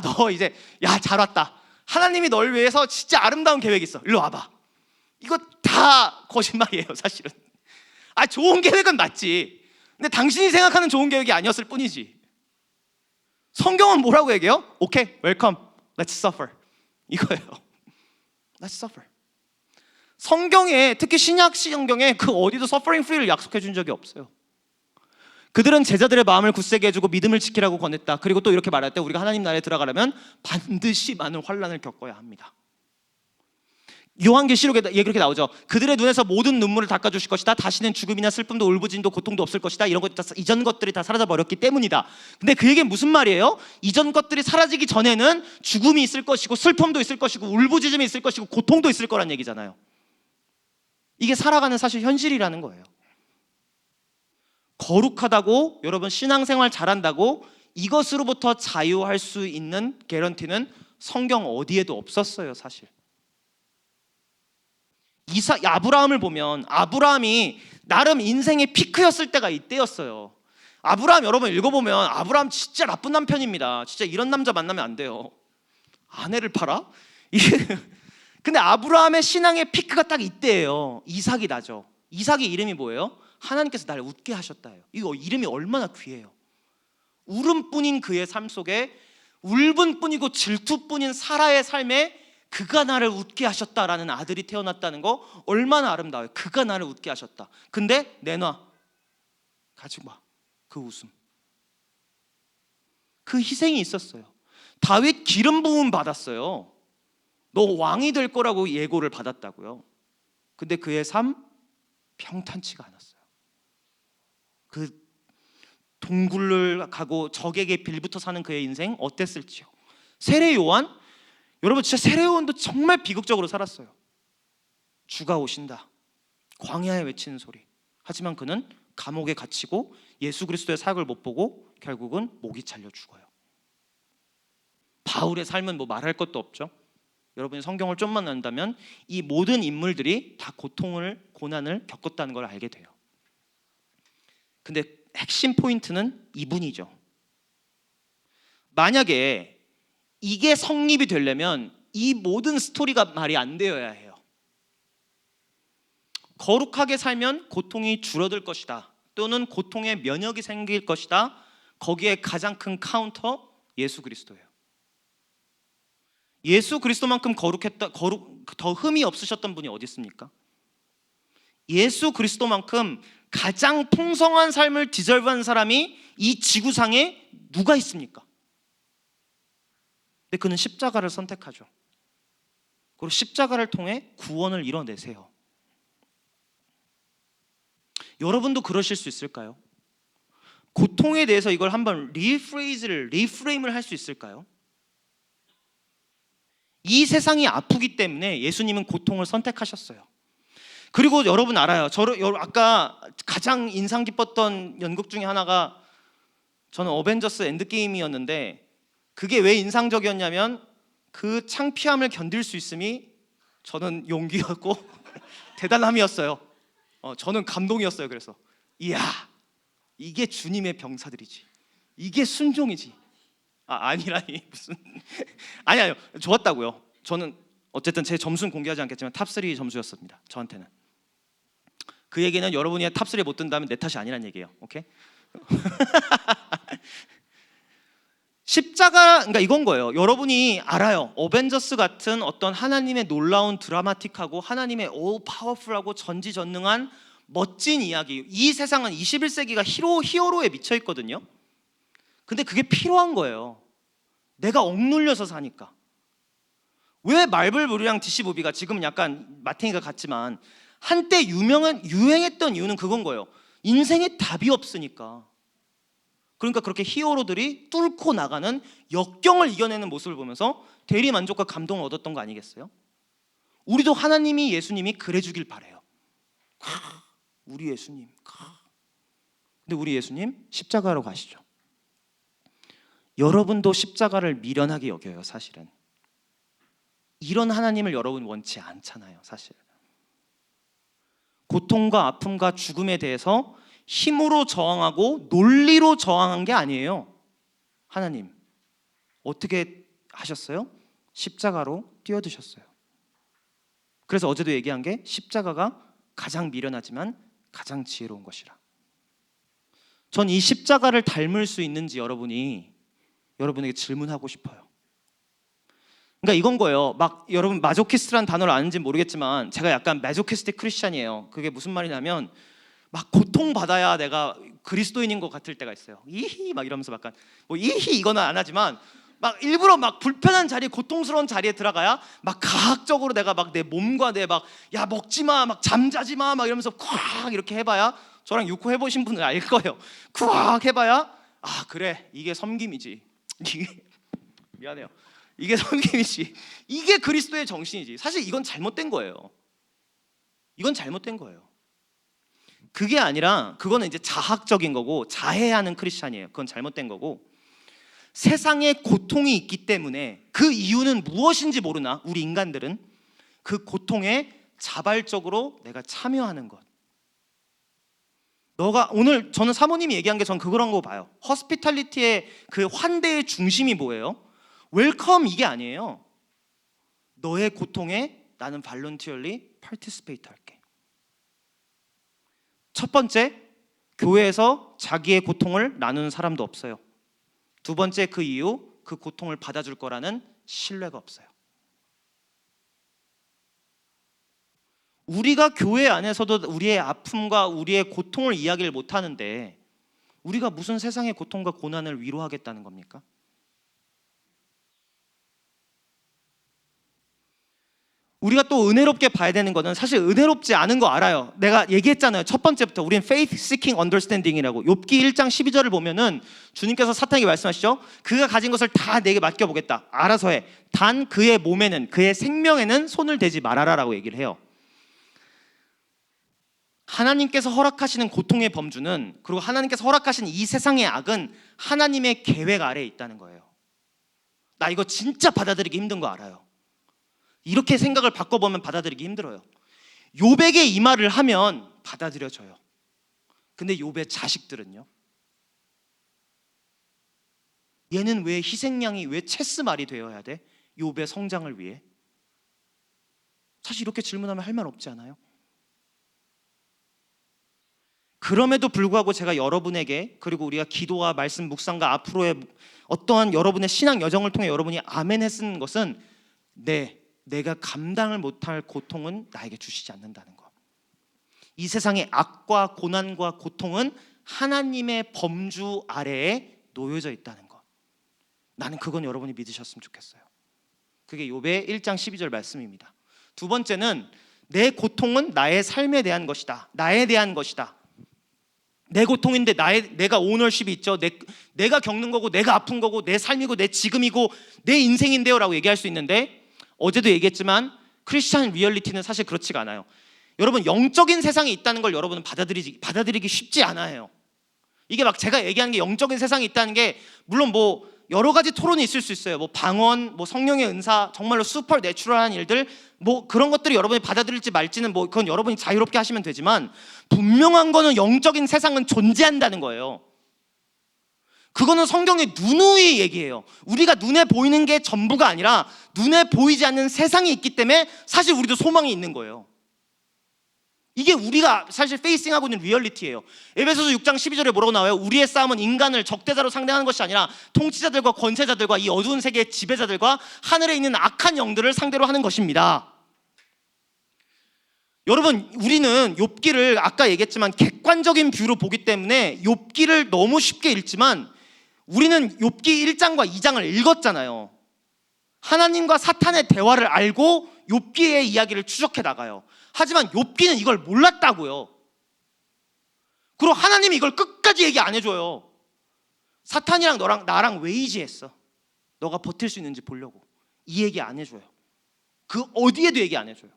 너 이제 잘 왔다. 하나님이 널 위해서 진짜 아름다운 계획이 있어. 일로 와봐. 이거 다 거짓말이에요 사실은. 좋은 계획은 맞지. 근데 당신이 생각하는 좋은 계획이 아니었을 뿐이지. 성경은 뭐라고 얘기해요? 오케이, 웰컴, let's suffer. 이거예요. Let's suffer. 성경에 특히 신약 성경에 그 어디도 suffering free를 약속해 준 적이 없어요. 그들은 제자들의 마음을 굳세게 해주고 믿음을 지키라고 권했다. 그리고 또 이렇게 말할 때 우리가 하나님 나라에 들어가려면 반드시 많은 환난을 겪어야 합니다. 요한계시록에 그렇게 나오죠. 그들의 눈에서 모든 눈물을 닦아주실 것이다. 다시는 죽음이나 슬픔도 울부짖음도 고통도 없을 것이다. 이런 것 이전 것들이 다 사라져 버렸기 때문이다. 근데 그 얘기는 무슨 말이에요? 이전 것들이 사라지기 전에는 죽음이 있을 것이고 슬픔도 있을 것이고 울부짖음이 있을 것이고 고통도 있을 거란 얘기잖아요. 이게 살아가는 사실 현실이라는 거예요. 거룩하다고 여러분 신앙생활 잘한다고 이것으로부터 자유할 수 있는 개런티는 성경 어디에도 없었어요, 사실. 아브라함을 보면 아브라함이 나름 인생의 피크였을 때가 이때였어요. 아브라함 여러분 읽어보면 아브라함 진짜 나쁜 남편입니다. 진짜 이런 남자 만나면 안 돼요. 아내를 팔아? 근데 아브라함의 신앙의 피크가 딱 이때예요. 이삭이 나죠. 이삭의 이름이 뭐예요? 하나님께서 나를 웃게 하셨다예요. 이거 이름이 얼마나 귀해요. 울음뿐인 그의 삶 속에 울분뿐이고 질투뿐인 사라의 삶에 그가 나를 웃게 하셨다라는 아들이 태어났다는 거 얼마나 아름다워요. 그가 나를 웃게 하셨다. 근데 내놔. 가지고 와. 그 웃음. 그 희생이 있었어요. 다윗 기름 부음 받았어요. 너 왕이 될 거라고 예고를 받았다고요. 근데 그의 삶 평탄치가 않았어요. 그 동굴을 가고 적에게 빌붙어 사는 그의 인생 어땠을지요. 세례 요한, 여러분 진짜 세례 요한도 정말 비극적으로 살았어요. 주가 오신다. 광야에 외치는 소리. 하지만 그는 감옥에 갇히고 예수 그리스도의 사역을 못 보고 결국은 목이 잘려 죽어요. 바울의 삶은 뭐 말할 것도 없죠. 여러분이 성경을 좀만 안다면 이 모든 인물들이 다 고난을 겪었다는 걸 알게 돼요. 근데 핵심 포인트는 이분이죠. 만약에 이게 성립이 되려면 이 모든 스토리가 말이 안 되어야 해요. 거룩하게 살면 고통이 줄어들 것이다. 또는 고통의 면역이 생길 것이다. 거기에 가장 큰 카운터 예수 그리스도예요. 예수 그리스도만큼 더 흠이 없으셨던 분이 어디 있습니까? 예수 그리스도만큼 가장 풍성한 삶을 디저브한 사람이 이 지구상에 누가 있습니까? 근데 그는 십자가를 선택하죠. 그리고 십자가를 통해 구원을 이뤄내세요. 여러분도 그러실 수 있을까요? 고통에 대해서 이걸 한번 리프레임을 할 수 있을까요? 이 세상이 아프기 때문에 예수님은 고통을 선택하셨어요. 그리고 여러분 알아요. 아까 가장 인상 깊었던 연극 중에 하나가 저는 어벤져스 엔드게임이었는데 그게 왜 인상적이었냐면 그 창피함을 견딜 수 있음이 저는 용기였고 대단함이었어요. 저는 감동이었어요. 그래서 이야 이게 주님의 병사들이지. 이게 순종이지. 아니라니 무슨 아니요 좋았다고요. 저는 어쨌든 제 점수는 공개하지 않겠지만 탑3 점수였습니다. 저한테는. 그 얘기는 여러분이 탑3에 못 든다면 내 탓이 아니란 얘기예요. 오케이? 십자가 그러니까 이건 거예요. 여러분이 알아요. 어벤져스 같은 어떤 하나님의 놀라운 드라마틱하고 하나님의 파워풀하고 전지전능한 멋진 이야기. 이 세상은 21세기가 히어로에 미쳐 있거든요. 근데 그게 필요한 거예요. 내가 억눌려서 사니까. 왜 마블 무비랑 DC 무비가 지금은 약간 마탱이가 같지만 한때 유행했던 이유는 그건 거예요. 인생에 답이 없으니까. 그러니까 그렇게 히어로들이 뚫고 나가는 역경을 이겨내는 모습을 보면서 대리 만족과 감동을 얻었던 거 아니겠어요? 우리도 하나님이 예수님이 그래 주길 바래요. 우리 예수님. 근데 우리 예수님 십자가로 가시죠. 여러분도 십자가를 미련하게 여겨요, 사실은. 이런 하나님을 여러분 원치 않잖아요, 사실. 고통과 아픔과 죽음에 대해서 힘으로 저항하고 논리로 저항한 게 아니에요. 하나님 어떻게 하셨어요? 십자가로 뛰어드셨어요. 그래서 어제도 얘기한 게 십자가가 가장 미련하지만 가장 지혜로운 것이라. 전 이 십자가를 닮을 수 있는지 여러분에게 질문하고 싶어요. 그러니까 이건 거예요. 막 여러분 마조키스트라는 단어를 아는지 모르겠지만 제가 약간 마조키스틱 크리스찬이에요. 그게 무슨 말이냐면 막 고통받아야 내가 그리스도인인 것 같을 때가 있어요. 이히 막 이러면서 약간 뭐 이히 이거는 안 하지만 막 일부러 막 불편한 자리에 고통스러운 자리에 들어가야 막 가학적으로 내가 막 내 몸과 내 막 야 먹지 마, 막 잠자지 마, 막 이러면서 콱 이렇게 해봐야 저랑 육호 해보신 분은 알 거예요. 콱 해봐야 아 그래 이게 섬김이지. 이게 미안해요. 이게 섬김이지. 이게 그리스도의 정신이지. 사실 이건 잘못된 거예요. 이건 잘못된 거예요. 그게 아니라 그거는 이제 자학적인 거고 자해하는 크리스찬이에요. 그건 잘못된 거고 세상에 고통이 있기 때문에 그 이유는 무엇인지 모르나 우리 인간들은 그 고통에 자발적으로 내가 참여하는 것. 너가 오늘 저는 사모님이 얘기한 게 전 그거란 거 봐요. 허스피탈리티의 그 환대의 중심이 뭐예요? 웰컴 이게 아니에요. 너의 고통에 나는 발런티얼리 파티시페이트 할게. 첫 번째, 교회에서 자기의 고통을 나누는 사람도 없어요. 두 번째, 그 이유, 그 고통을 받아줄 거라는 신뢰가 없어요. 우리가 교회 안에서도 우리의 아픔과 우리의 고통을 이야기를 못 하는데 우리가 무슨 세상의 고통과 고난을 위로하겠다는 겁니까? 우리가 또 은혜롭게 봐야 되는 거는 사실 은혜롭지 않은 거 알아요. 내가 얘기했잖아요. 첫 번째부터 우리는 faith seeking understanding이라고. 욥기 1장 12절을 보면은 주님께서 사탄에게 말씀하시죠. 그가 가진 것을 다 내게 맡겨보겠다. 알아서 해. 단 그의 몸에는 그의 생명에는 손을 대지 말아라라고 얘기를 해요. 하나님께서 허락하시는 고통의 범주는, 그리고 하나님께서 허락하신 이 세상의 악은 하나님의 계획 아래에 있다는 거예요. 나 이거 진짜 받아들이기 힘든 거 알아요. 이렇게 생각을 바꿔보면 받아들이기 힘들어요. 욥에게 이 말을 하면 받아들여져요. 근데 욥의 자식들은요? 얘는 왜 희생양이, 왜 체스 말이 되어야 돼? 욥의 성장을 위해? 사실 이렇게 질문하면 할 말 없지 않아요? 그럼에도 불구하고 제가 여러분에게, 그리고 우리가 기도와 말씀 묵상과 앞으로의 어떠한 여러분의 신앙 여정을 통해 여러분이 아멘 했는 것은 내가 감당을 못할 고통은 나에게 주시지 않는다는 것. 이 세상의 악과 고난과 고통은 하나님의 범주 아래에 놓여져 있다는 것. 나는 그건 여러분이 믿으셨으면 좋겠어요. 그게 욥의 1장 12절 말씀입니다. 두 번째는 내 고통은 나의 삶에 대한 것이다. 나에 대한 것이다. 내 고통인데 내가 오너십이 있죠. 내가 겪는 거고, 내가 아픈 거고, 내 삶이고, 내 지금이고, 내 인생인데요 라고 얘기할 수 있는데, 어제도 얘기했지만 크리스찬 리얼리티는 사실 그렇지가 않아요. 여러분, 영적인 세상이 있다는 걸 여러분은 받아들이기 쉽지 않아요. 이게 막 제가 얘기하는 게 영적인 세상이 있다는 게, 물론 뭐 여러 가지 토론이 있을 수 있어요. 뭐 방언, 뭐 성령의 은사, 정말로 슈퍼 내추럴한 일들, 뭐 그런 것들이 여러분이 받아들일지 말지는 뭐 그건 여러분이 자유롭게 하시면 되지만, 분명한 거는 영적인 세상은 존재한다는 거예요. 그거는 성경의 누누이 얘기해요. 우리가 눈에 보이는 게 전부가 아니라 눈에 보이지 않는 세상이 있기 때문에 사실 우리도 소망이 있는 거예요. 이게 우리가 사실 페이싱하고 있는 리얼리티예요. 에베소서 6장 12절에 뭐라고 나와요? 우리의 싸움은 인간을 적대자로 상대하는 것이 아니라 통치자들과 권세자들과 이 어두운 세계의 지배자들과 하늘에 있는 악한 영들을 상대로 하는 것입니다. 여러분, 우리는 욥기를 아까 얘기했지만 객관적인 뷰로 보기 때문에 욥기를 너무 쉽게 읽지만, 우리는 욥기 1장과 2장을 읽었잖아요. 하나님과 사탄의 대화를 알고 욥기의 이야기를 추적해 나가요. 하지만 욥기는 이걸 몰랐다고요. 그리고 하나님이 이걸 끝까지 얘기 안 해줘요. 사탄이랑 너랑 나랑 웨이지했어. 너가 버틸 수 있는지 보려고. 이 얘기 안 해줘요. 그 어디에도 얘기 안 해줘요.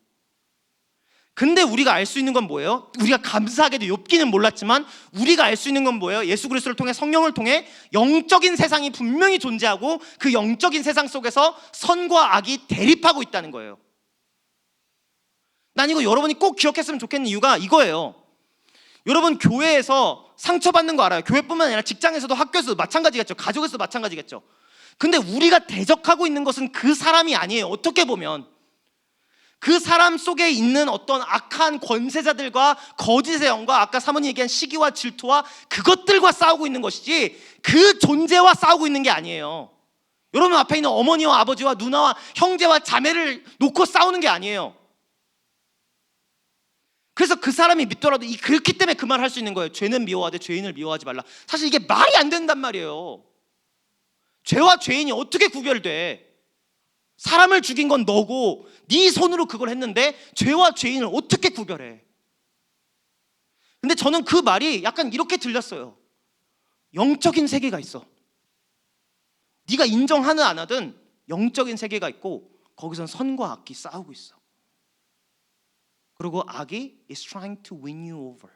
근데 우리가 알 수 있는 건 뭐예요? 우리가 감사하게도 욥기는 몰랐지만 우리가 알 수 있는 건 뭐예요? 예수 그리스도를 통해, 성령을 통해 영적인 세상이 분명히 존재하고 그 영적인 세상 속에서 선과 악이 대립하고 있다는 거예요. 난 이거 여러분이 꼭 기억했으면 좋겠는 이유가 이거예요. 여러분, 교회에서 상처받는 거 알아요. 교회뿐만 아니라 직장에서도, 학교에서도 마찬가지겠죠. 가족에서도 마찬가지겠죠. 근데 우리가 대적하고 있는 것은 그 사람이 아니에요. 어떻게 보면 그 사람 속에 있는 어떤 악한 권세자들과 거짓의 영과, 아까 사모님 얘기한 시기와 질투와 그것들과 싸우고 있는 것이지 그 존재와 싸우고 있는 게 아니에요. 여러분 앞에 있는 어머니와 아버지와 누나와 형제와 자매를 놓고 싸우는 게 아니에요. 그래서 그 사람이 믿더라도 그렇기 때문에 그 말을 할 수 있는 거예요. 죄는 미워하되 죄인을 미워하지 말라. 사실 이게 말이 안 된단 말이에요. 죄와 죄인이 어떻게 구별돼? 사람을 죽인 건 너고 네 손으로 그걸 했는데 죄와 죄인을 어떻게 구별해? 근데 저는 그 말이 약간 이렇게 들렸어요. 영적인 세계가 있어. 네가 인정하든 안 하든 영적인 세계가 있고 거기선 선과 악이 싸우고 있어. 그리고 악이 is trying to win you over.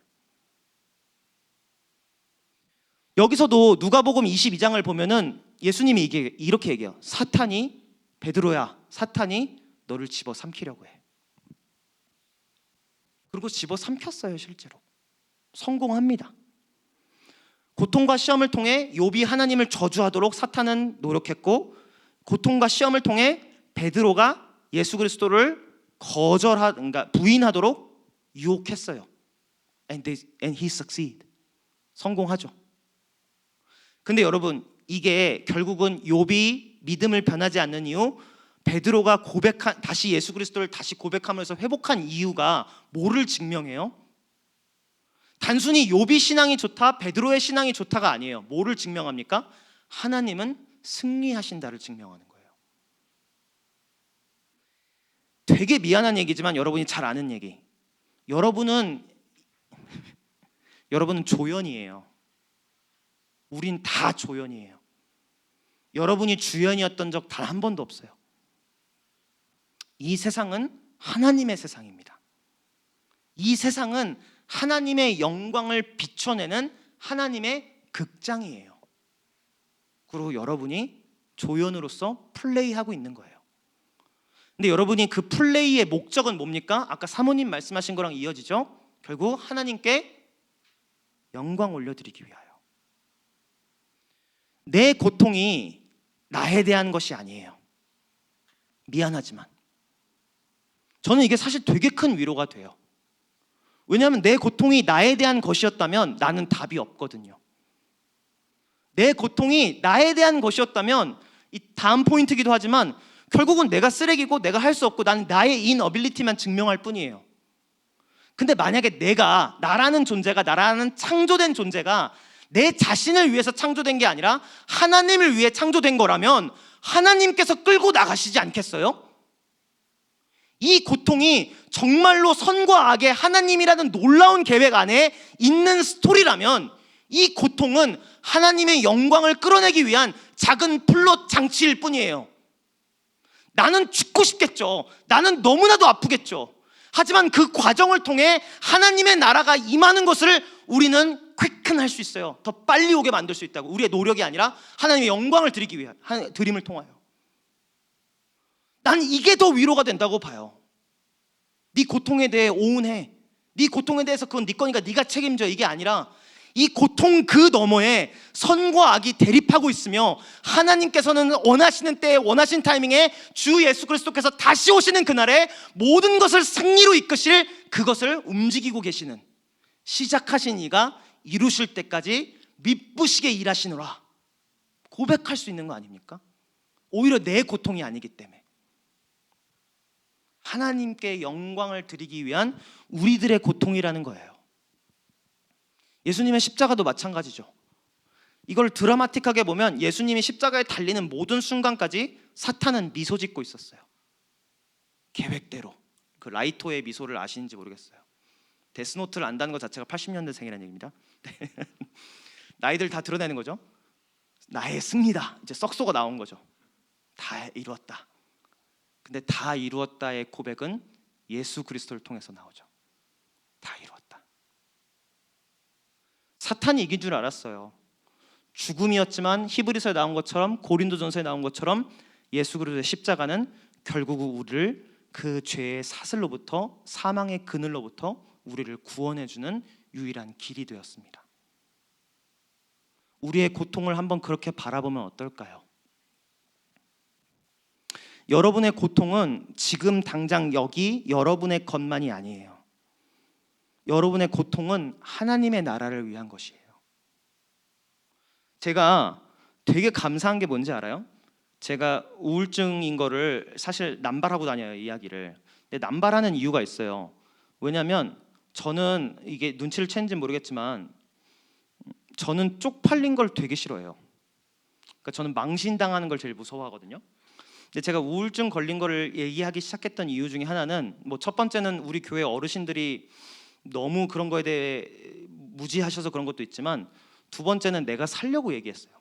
여기서도 누가복음 22장을 보면은 예수님이 이렇게 얘기해요. 사탄이, 베드로야, 사탄이 너를 집어 삼키려고 해. 그리고 집어 삼켰어요. 실제로 성공합니다. 고통과 시험을 통해 욥이 하나님을 저주하도록 사탄은 노력했고, 고통과 시험을 통해 베드로가 예수 그리스도를 그러니까 부인하도록 유혹했어요. And he succeed. 성공하죠. 근데 여러분, 이게 결국은 욥이 믿음을 변하지 않는 이유, 베드로가 다시 예수 그리스도를 다시 고백하면서 회복한 이유가 뭐를 증명해요? 단순히 욥이 신앙이 좋다, 베드로의 신앙이 좋다가 아니에요. 뭐를 증명합니까? 하나님은 승리하신다를 증명하는 거예요. 되게 미안한 얘기지만 여러분이 잘 아는 얘기. 여러분은 조연이에요. 우린 다 조연이에요. 여러분이 주연이었던 적 단 한 번도 없어요. 이 세상은 하나님의 세상입니다. 이 세상은 하나님의 영광을 비춰내는 하나님의 극장이에요. 그리고 여러분이 조연으로서 플레이하고 있는 거예요. 근데 여러분이 그 플레이의 목적은 뭡니까? 아까 사모님 말씀하신 거랑 이어지죠? 결국 하나님께 영광 올려드리기 위하여. 내 고통이 나에 대한 것이 아니에요. 미안하지만 저는 이게 사실 되게 큰 위로가 돼요. 왜냐하면 내 고통이 나에 대한 것이었다면 나는 답이 없거든요. 내 고통이 나에 대한 것이었다면, 이 다음 포인트이기도 하지만 결국은 내가 쓰레기고 내가 할 수 없고 나는 나의 인어빌리티만 증명할 뿐이에요. 근데 만약에 나라는 존재가, 나라는 창조된 존재가 내 자신을 위해서 창조된 게 아니라 하나님을 위해 창조된 거라면 하나님께서 끌고 나가시지 않겠어요? 이 고통이 정말로 선과 악의 하나님이라는 놀라운 계획 안에 있는 스토리라면 이 고통은 하나님의 영광을 끌어내기 위한 작은 플롯 장치일 뿐이에요. 나는 죽고 싶겠죠. 나는 너무나도 아프겠죠. 하지만 그 과정을 통해 하나님의 나라가 임하는 것을 우리는 quicken 할 수 있어요. 더 빨리 오게 만들 수 있다고. 우리의 노력이 아니라 하나님의 영광을 드리기 위한, 드림을 통하여. 난 이게 더 위로가 된다고 봐요. 네 고통에 대해 오운해. 네 고통에 대해서 그건 네 거니까 네가 책임져. 이게 아니라 이 고통 그 너머에 선과 악이 대립하고 있으며 하나님께서는 원하시는 때에 원하신 타이밍에 주 예수 그리스도께서 다시 오시는 그날에 모든 것을 승리로 이끄실 그것을 움직이고 계시는, 시작하신 이가 이루실 때까지 미쁘시게 일하시노라 고백할 수 있는 거 아닙니까? 오히려 내 고통이 아니기 때문에 하나님께 영광을 드리기 위한 우리들의 고통이라는 거예요. 예수님의 십자가도 마찬가지죠. 이걸 드라마틱하게 보면 예수님이 십자가에 달리는 모든 순간까지 사탄은 미소 짓고 있었어요. 계획대로. 그 라이토의 미소를 아시는지 모르겠어요. 데스노트를 안다는 것 자체가 80년대생이라는 얘기입니다. 나이들 다 드러내는 거죠. 나의 승리다. 이제 썩소가 나온 거죠. 다 이루었다. 근데 다 이루었다의 고백은 예수 그리스도를 통해서 나오죠. 다 이루었다. 사탄이 이긴 줄 알았어요. 죽음이었지만 히브리서에 나온 것처럼, 고린도전서에 나온 것처럼 예수 그리스도의 십자가는 결국 우리를 그 죄의 사슬로부터, 사망의 그늘로부터 우리를 구원해주는 유일한 길이 되었습니다. 우리의 고통을 한번 그렇게 바라보면 어떨까요? 여러분의 고통은 지금 당장 여기 여러분의 것만이 아니에요. 여러분의 고통은 하나님의 나라를 위한 것이에요. 제가 되게 감사한 게 뭔지 알아요? 제가 우울증인 거를 사실 남발하고 다녀요, 이야기를. 근데 남발하는 이유가 있어요. 왜냐하면 저는 이게 눈치를 챘는지 모르겠지만 저는 쪽팔린 걸 되게 싫어해요. 그러니까 저는 망신당하는 걸 제일 무서워하거든요. 근데 제가 우울증 걸린 거를 얘기하기 시작했던 이유 중에 하나는, 뭐 첫 번째는 우리 교회 어르신들이 너무 그런 거에 대해 무지하셔서 그런 것도 있지만, 두 번째는 내가 살려고 얘기했어요.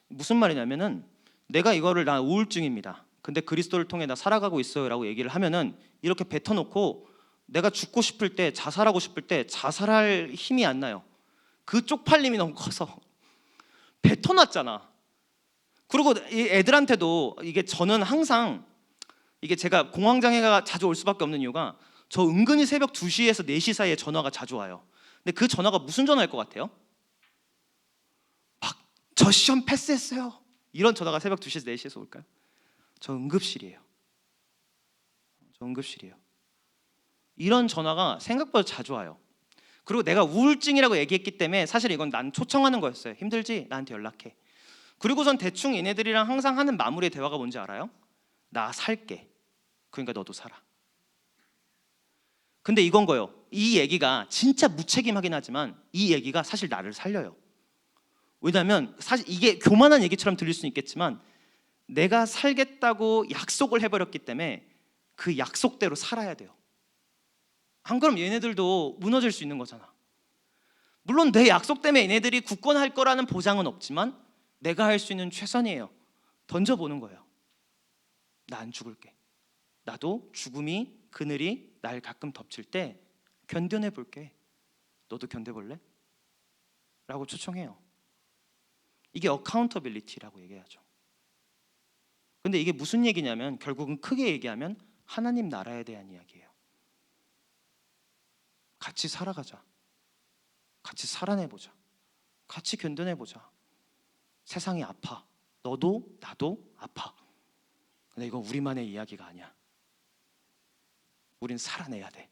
무슨 말이냐면은, 내가 이거를 나 우울증입니다. 근데 그리스도를 통해 나 살아가고 있어요라고 얘기를 하면은 이렇게 뱉어놓고 내가 죽고 싶을 때, 자살하고 싶을 때 자살할 힘이 안 나요. 그 쪽팔림이 너무 커서 뱉어놨잖아. 그리고 이 애들한테도 이게 저는 항상 이게 제가 공황장애가 자주 올 수밖에 없는 이유가 저 은근히 새벽 2시에서 4시 사이에 전화가 자주 와요. 근데 그 전화가 무슨 전화일 것 같아요? 막 저 시험 패스했어요. 이런 전화가 새벽 2시에서 4시에서 올까요? 저 응급실이에요. 저 응급실이에요. 이런 전화가 생각보다 자주 와요. 그리고 내가 우울증이라고 얘기했기 때문에 사실 이건 난 초청하는 거였어요. 힘들지? 나한테 연락해. 그리고선 대충 얘네들이랑 항상 하는 마무리의 대화가 뭔지 알아요? 나 살게. 그러니까 너도 살아. 근데 이건 거예요. 이 얘기가 진짜 무책임하긴 하지만 이 얘기가 사실 나를 살려요. 왜냐하면 사실 이게 교만한 얘기처럼 들릴 수는 있겠지만 내가 살겠다고 약속을 해버렸기 때문에 그 약속대로 살아야 돼요. 안 그럼 얘네들도 무너질 수 있는 거잖아. 물론 내 약속 때문에 얘네들이 굳건할 거라는 보장은 없지만 내가 할 수 있는 최선이에요. 던져보는 거예요. 나 안 죽을게. 나도 죽음이 그늘이 날 가끔 덮칠 때 견뎌내 볼게. 너도 견뎌볼래? 라고 초청해요. 이게 어카운터빌리티라고 얘기하죠. 근데 이게 무슨 얘기냐면 결국은 크게 얘기하면 하나님 나라에 대한 이야기예요. 같이 살아가자. 같이 살아내보자. 같이 견뎌내보자. 세상이 아파. 너도 나도 아파. 근데 이건 우리만의 이야기가 아니야. 우린 살아내야 돼.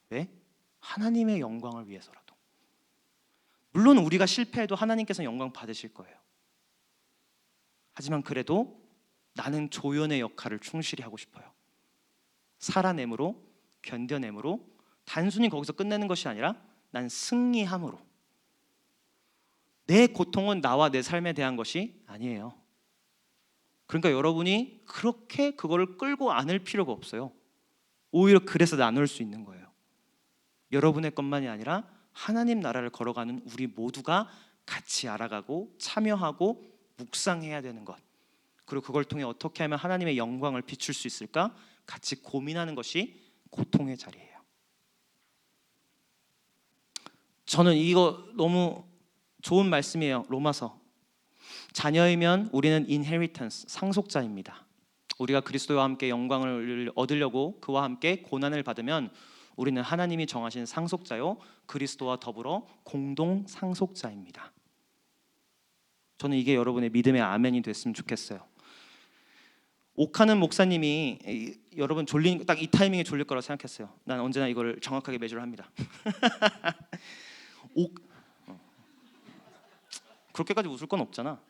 왜? 하나님의 영광을 위해서라도. 물론 우리가 실패해도 하나님께서 영광 받으실 거예요. 하지만 그래도 나는 조연의 역할을 충실히 하고 싶어요. 살아내므로, 견뎌내므로, 단순히 거기서 끝내는 것이 아니라 난 승리함으로. 내 고통은 나와 내 삶에 대한 것이 아니에요. 그러니까 여러분이 그렇게 그거를 끌고 안을 필요가 없어요. 오히려 그래서 나눌 수 있는 거예요. 여러분의 것만이 아니라 하나님 나라를 걸어가는 우리 모두가 같이 알아가고 참여하고 묵상해야 되는 것. 그리고 그걸 통해 어떻게 하면 하나님의 영광을 비출 수 있을까? 같이 고민하는 것이 고통의 자리예요. 저는 이거 너무 좋은 말씀이에요. 로마서. 자녀이면 우리는 inheritance, 상속자입니다. 우리가 그리스도와 함께 영광을 얻으려고 그와 함께 고난을 받으면 우리는 하나님이 정하신 상속자요 그리스도와 더불어 공동 상속자입니다. 저는 이게 여러분의 믿음의 아멘이 됐으면 좋겠어요. 옥하는 목사님이 여러분 졸린 딱 이 타이밍에 졸릴 거라고 생각했어요. 난 언제나 이걸 정확하게 매주를 합니다. 그렇게까지 웃을 건 없잖아.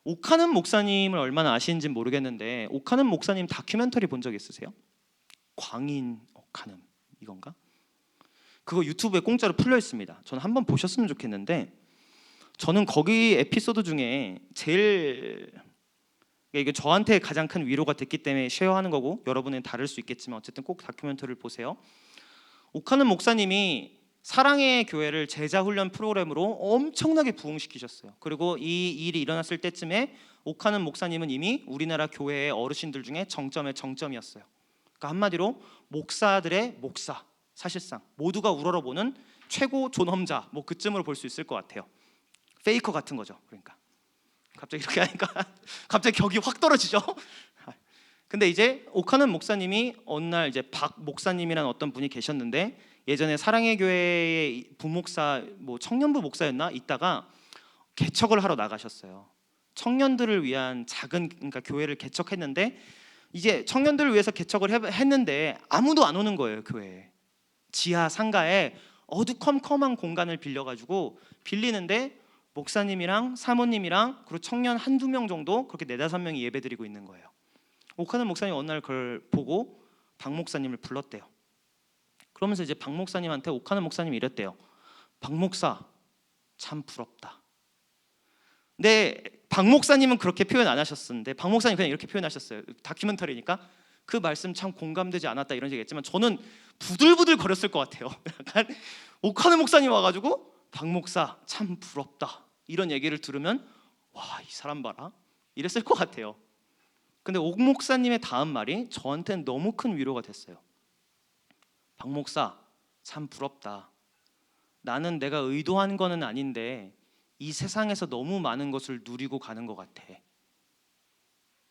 옥하는 목사님을 얼마나 아시는지 모르겠는데 옥하는 목사님 다큐멘터리 본 적 있으세요? 광인 옥하는 이건가? 그거 유튜브에 공짜로 풀려 있습니다. 저는 한번 보셨으면 좋겠는데 저는 거기 에피소드 중에 제일 이게 저한테 가장 큰 위로가 됐기 때문에 쉐어하는 거고 여러분은 다를 수 있겠지만 어쨌든 꼭 다큐멘터리를 보세요. 옥하는 목사님이 사랑의 교회를 제자 훈련 프로그램으로 엄청나게 부흥시키셨어요. 그리고 이 일이 일어났을 때쯤에 옥하는 목사님은 이미 우리나라 교회의 어르신들 중에 정점의 정점이었어요. 그러니까 한마디로 목사들의 목사, 사실상 모두가 우러러보는 최고 존엄자, 뭐 그쯤으로 볼 수 있을 것 같아요. 페이커 같은 거죠. 그러니까 갑자기 이렇게 하니까 갑자기 격이 확 떨어지죠. 근데 이제 옥하는 목사님이 어느 날 이제 박 목사님이라는 어떤 분이 계셨는데 예전에 사랑의 교회의 부목사 뭐 청년부 목사였나 있다가 개척을 하러 나가셨어요. 청년들을 위한 작은 그러니까 교회를 개척했는데 이제 청년들을 위해서 개척을 했는데 아무도 안 오는 거예요. 교회에. 지하 상가에 어두컴컴한 공간을 빌려가지고 빌리는데 목사님이랑 사모님이랑 그리고 청년 한두 명 정도 그렇게 4-5명이 예배드리고 있는 거예요. 옥하는 목사님 어느 날 그걸 보고 박 목사님을 불렀대요. 그러면서 이제 박 목사님한테 옥하는 목사님이 이랬대요. 박 목사 참 부럽다. 근데 박 목사님은 그렇게 표현 안 하셨었는데 박 목사님 그냥 이렇게 표현하셨어요. 다큐멘터리니까 그 말씀 참 공감되지 않았다 이런 얘기했지만 저는 부들부들 거렸을 것 같아요. 약간 옥하는 목사님 와가지고 박 목사 참 부럽다 이런 얘기를 들으면 와, 이 사람 봐라 이랬을 것 같아요. 근데 옥 목사님의 다음 말이 저한테는 너무 큰 위로가 됐어요. 박 목사 참 부럽다. 나는 내가 의도한 거는 아닌데 이 세상에서 너무 많은 것을 누리고 가는 것 같아.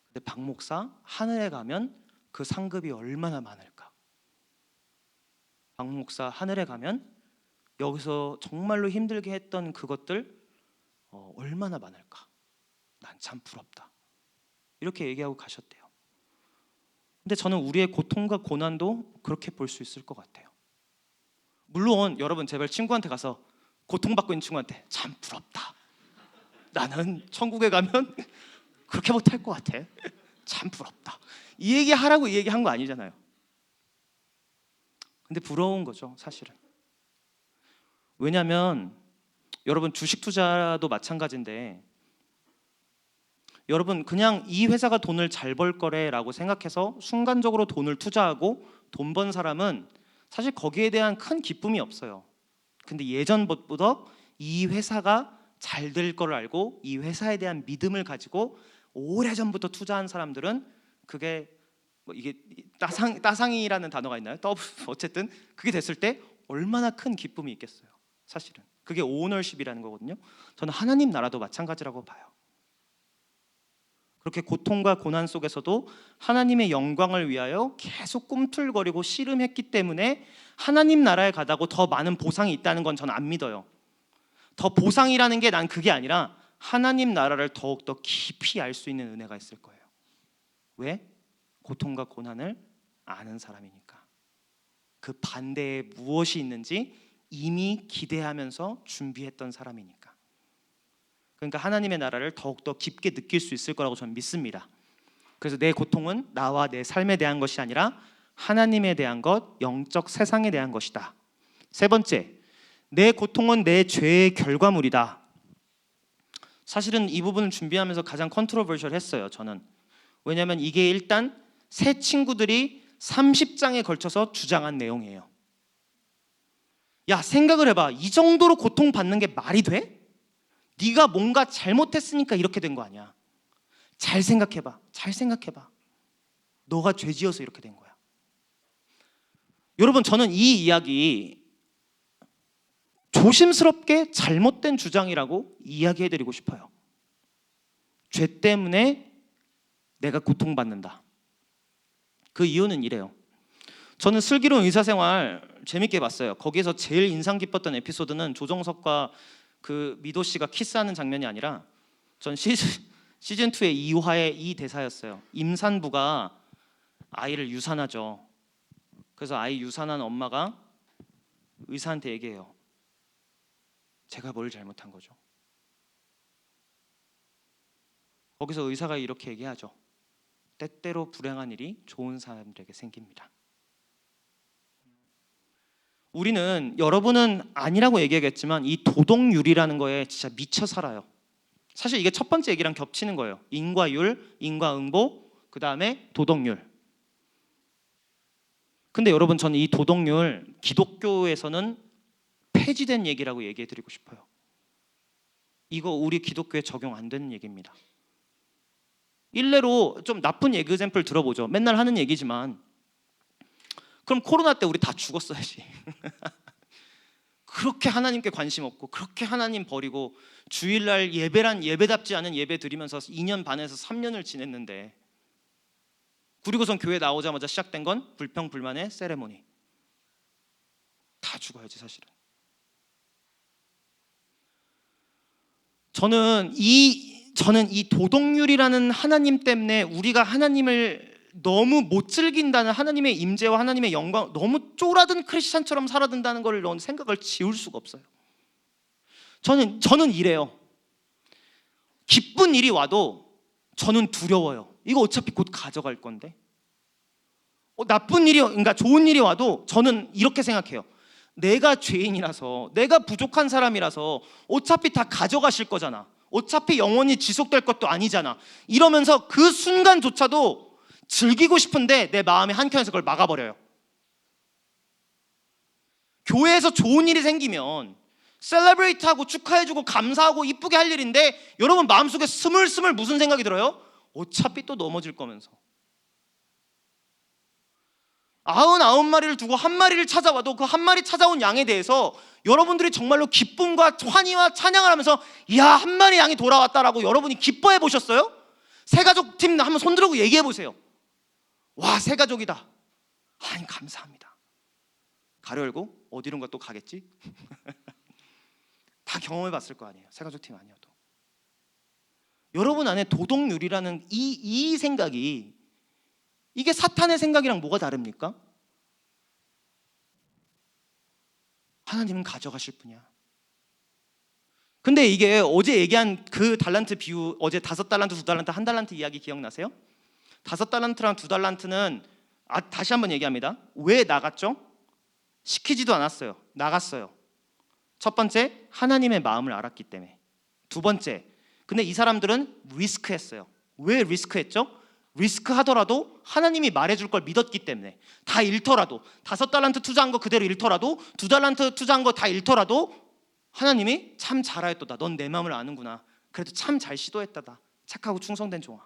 근데 박 목사, 하늘에 가면 그 상급이 얼마나 많을까? 박 목사, 하늘에 가면 여기서 정말로 힘들게 했던 그것들 얼마나 많을까? 난 참 부럽다. 이렇게 얘기하고 가셨대요. 근데 저는 우리의 고통과 고난도 그렇게 볼 수 있을 것 같아요. 물론 여러분 제발 친구한테 가서 고통받고 있는 친구한테 참 부럽다. 나는 천국에 가면 그렇게 못할 것 같아. 참 부럽다. 이 얘기 하라고 이 얘기 한 거 아니잖아요. 근데 부러운 거죠, 사실은. 왜냐하면 여러분 주식 투자도 마찬가지인데 여러분 그냥 이 회사가 돈을 잘 벌 거래라고 생각해서 순간적으로 돈을 투자하고 돈 번 사람은 사실 거기에 대한 큰 기쁨이 없어요. 근데 예전부터 이 회사가 잘 될 거를 알고 이 회사에 대한 믿음을 가지고 오래전부터 투자한 사람들은 그게 뭐 이게 따상이라는 단어가 있나요? 어쨌든 그게 됐을 때 얼마나 큰 기쁨이 있겠어요. 사실은 그게 오너십이라는 거거든요. 저는 하나님 나라도 마찬가지라고 봐요. 그렇게 고통과 고난 속에서도 하나님의 영광을 위하여 계속 꿈틀거리고 씨름했기 때문에 하나님 나라에 가다고 더 많은 보상이 있다는 건 저는 안 믿어요. 더 보상이라는 게 난 그게 아니라 하나님 나라를 더욱더 깊이 알 수 있는 은혜가 있을 거예요. 왜? 고통과 고난을 아는 사람이니까. 그 반대에 무엇이 있는지 이미 기대하면서 준비했던 사람이니까. 그러니까 하나님의 나라를 더욱더 깊게 느낄 수 있을 거라고 저는 믿습니다. 그래서 내 고통은 나와 내 삶에 대한 것이 아니라 하나님에 대한 것, 영적 세상에 대한 것이다. 세 번째, 내 고통은 내 죄의 결과물이다. 사실은 이 부분을 준비하면서 가장 컨트로버셜했어요, 저는. 왜냐하면 이게 일단 새 친구들이 30장에 걸쳐서 주장한 내용이에요. 야, 생각을 해봐. 이 정도로 고통받는 게 말이 돼? 네가 뭔가 잘못했으니까 이렇게 된 거 아니야. 잘 생각해봐. 잘 생각해봐. 너가 죄지어서 이렇게 된 거야. 여러분, 저는 이 이야기 조심스럽게 잘못된 주장이라고 이야기해드리고 싶어요. 죄 때문에 내가 고통받는다. 그 이유는 이래요. 저는 슬기로운 의사생활 재밌게 봤어요. 거기에서 제일 인상 깊었던 에피소드는 조정석과 그 미도 씨가 키스하는 장면이 아니라 전 시즌 2의 2화의 이 대사였어요. 임산부가 아이를 유산하죠. 그래서 아이 유산한 엄마가 의사한테 얘기해요. 제가 뭘 잘못한 거죠? 거기서 의사가 이렇게 얘기하죠. 때때로 불행한 일이 좋은 사람들에게 생깁니다. 우리는, 여러분은 아니라고 얘기하겠지만 이 도덕률이라는 거에 진짜 미쳐 살아요. 사실 이게 첫 번째 얘기랑 겹치는 거예요. 인과율, 인과응보, 그 다음에 도덕률. 근데 여러분, 저는 이 도덕률 기독교에서는 폐지된 얘기라고 얘기해드리고 싶어요. 이거 우리 기독교에 적용 안 되는 얘기입니다. 일례로 좀 나쁜 에그젬플 들어보죠. 맨날 하는 얘기지만 그럼 코로나 때 우리 다 죽었어야지. 그렇게 하나님께 관심 없고 그렇게 하나님 버리고 주일날 예배란 예배답지 않은 예배 드리면서 2년 반에서 3년을 지냈는데, 그리고선 교회 나오자마자 시작된 건 불평불만의 세레모니. 다 죽어야지 사실은. 저는 이 도덕률이라는 하나님 때문에 우리가 하나님을 너무 못 즐긴다는, 하나님의 임재와 하나님의 영광, 너무 쪼라든 크리스찬처럼 살아든다는 걸 생각을 지울 수가 없어요. 저는 이래요. 기쁜 일이 와도 저는 두려워요. 이거 어차피 곧 가져갈 건데. 나쁜 일이, 그러니까 좋은 일이 와도 저는 이렇게 생각해요. 내가 죄인이라서, 내가 부족한 사람이라서 어차피 다 가져가실 거잖아. 어차피 영원히 지속될 것도 아니잖아. 이러면서 그 순간조차도 즐기고 싶은데 내 마음의 한켠에서 그걸 막아버려요. 교회에서 좋은 일이 생기면 셀레브레이트하고 축하해주고 감사하고 이쁘게 할 일인데, 여러분 마음속에 스물스물 무슨 생각이 들어요? 어차피 또 넘어질 거면서. 99마리를 두고 한 마리를 찾아와도 그 한 마리 찾아온 양에 대해서 여러분들이 정말로 기쁨과 환희와 찬양을 하면서 이야, 한 마리 양이 돌아왔다라고 여러분이 기뻐해 보셨어요? 새가족 팀 한번 손 들고 얘기해 보세요. 와, 새가족이다. 하나님 감사합니다. 가려 열고 어디론가 또 가겠지? 다 경험해 봤을 거 아니에요. 새가족 팀 아니어도. 여러분 안에 도덕률이라는 이 생각이, 이게 사탄의 생각이랑 뭐가 다릅니까? 하나님은 가져가실 분이야. 근데 이게 어제 얘기한 그 달란트 비유, 어제 5달란트, 2달란트, 1달란트 이야기 기억나세요? 5달란트랑 2달란트는 다시 한번 얘기합니다. 왜 나갔죠? 시키지도 않았어요. 나갔어요. 첫 번째, 하나님의 마음을 알았기 때문에. 두 번째, 근데 이 사람들은 리스크했어요. 왜 리스크했죠? 리스크 하더라도 하나님이 말해줄 걸 믿었기 때문에. 다 잃더라도, 5달란트 투자한 거 그대로 잃더라도, 2달란트 투자한 거 다 잃더라도 하나님이 참 잘하였도다. 넌 내 마음을 아는구나. 그래도 참 잘 시도했다다. 착하고 충성된 종아.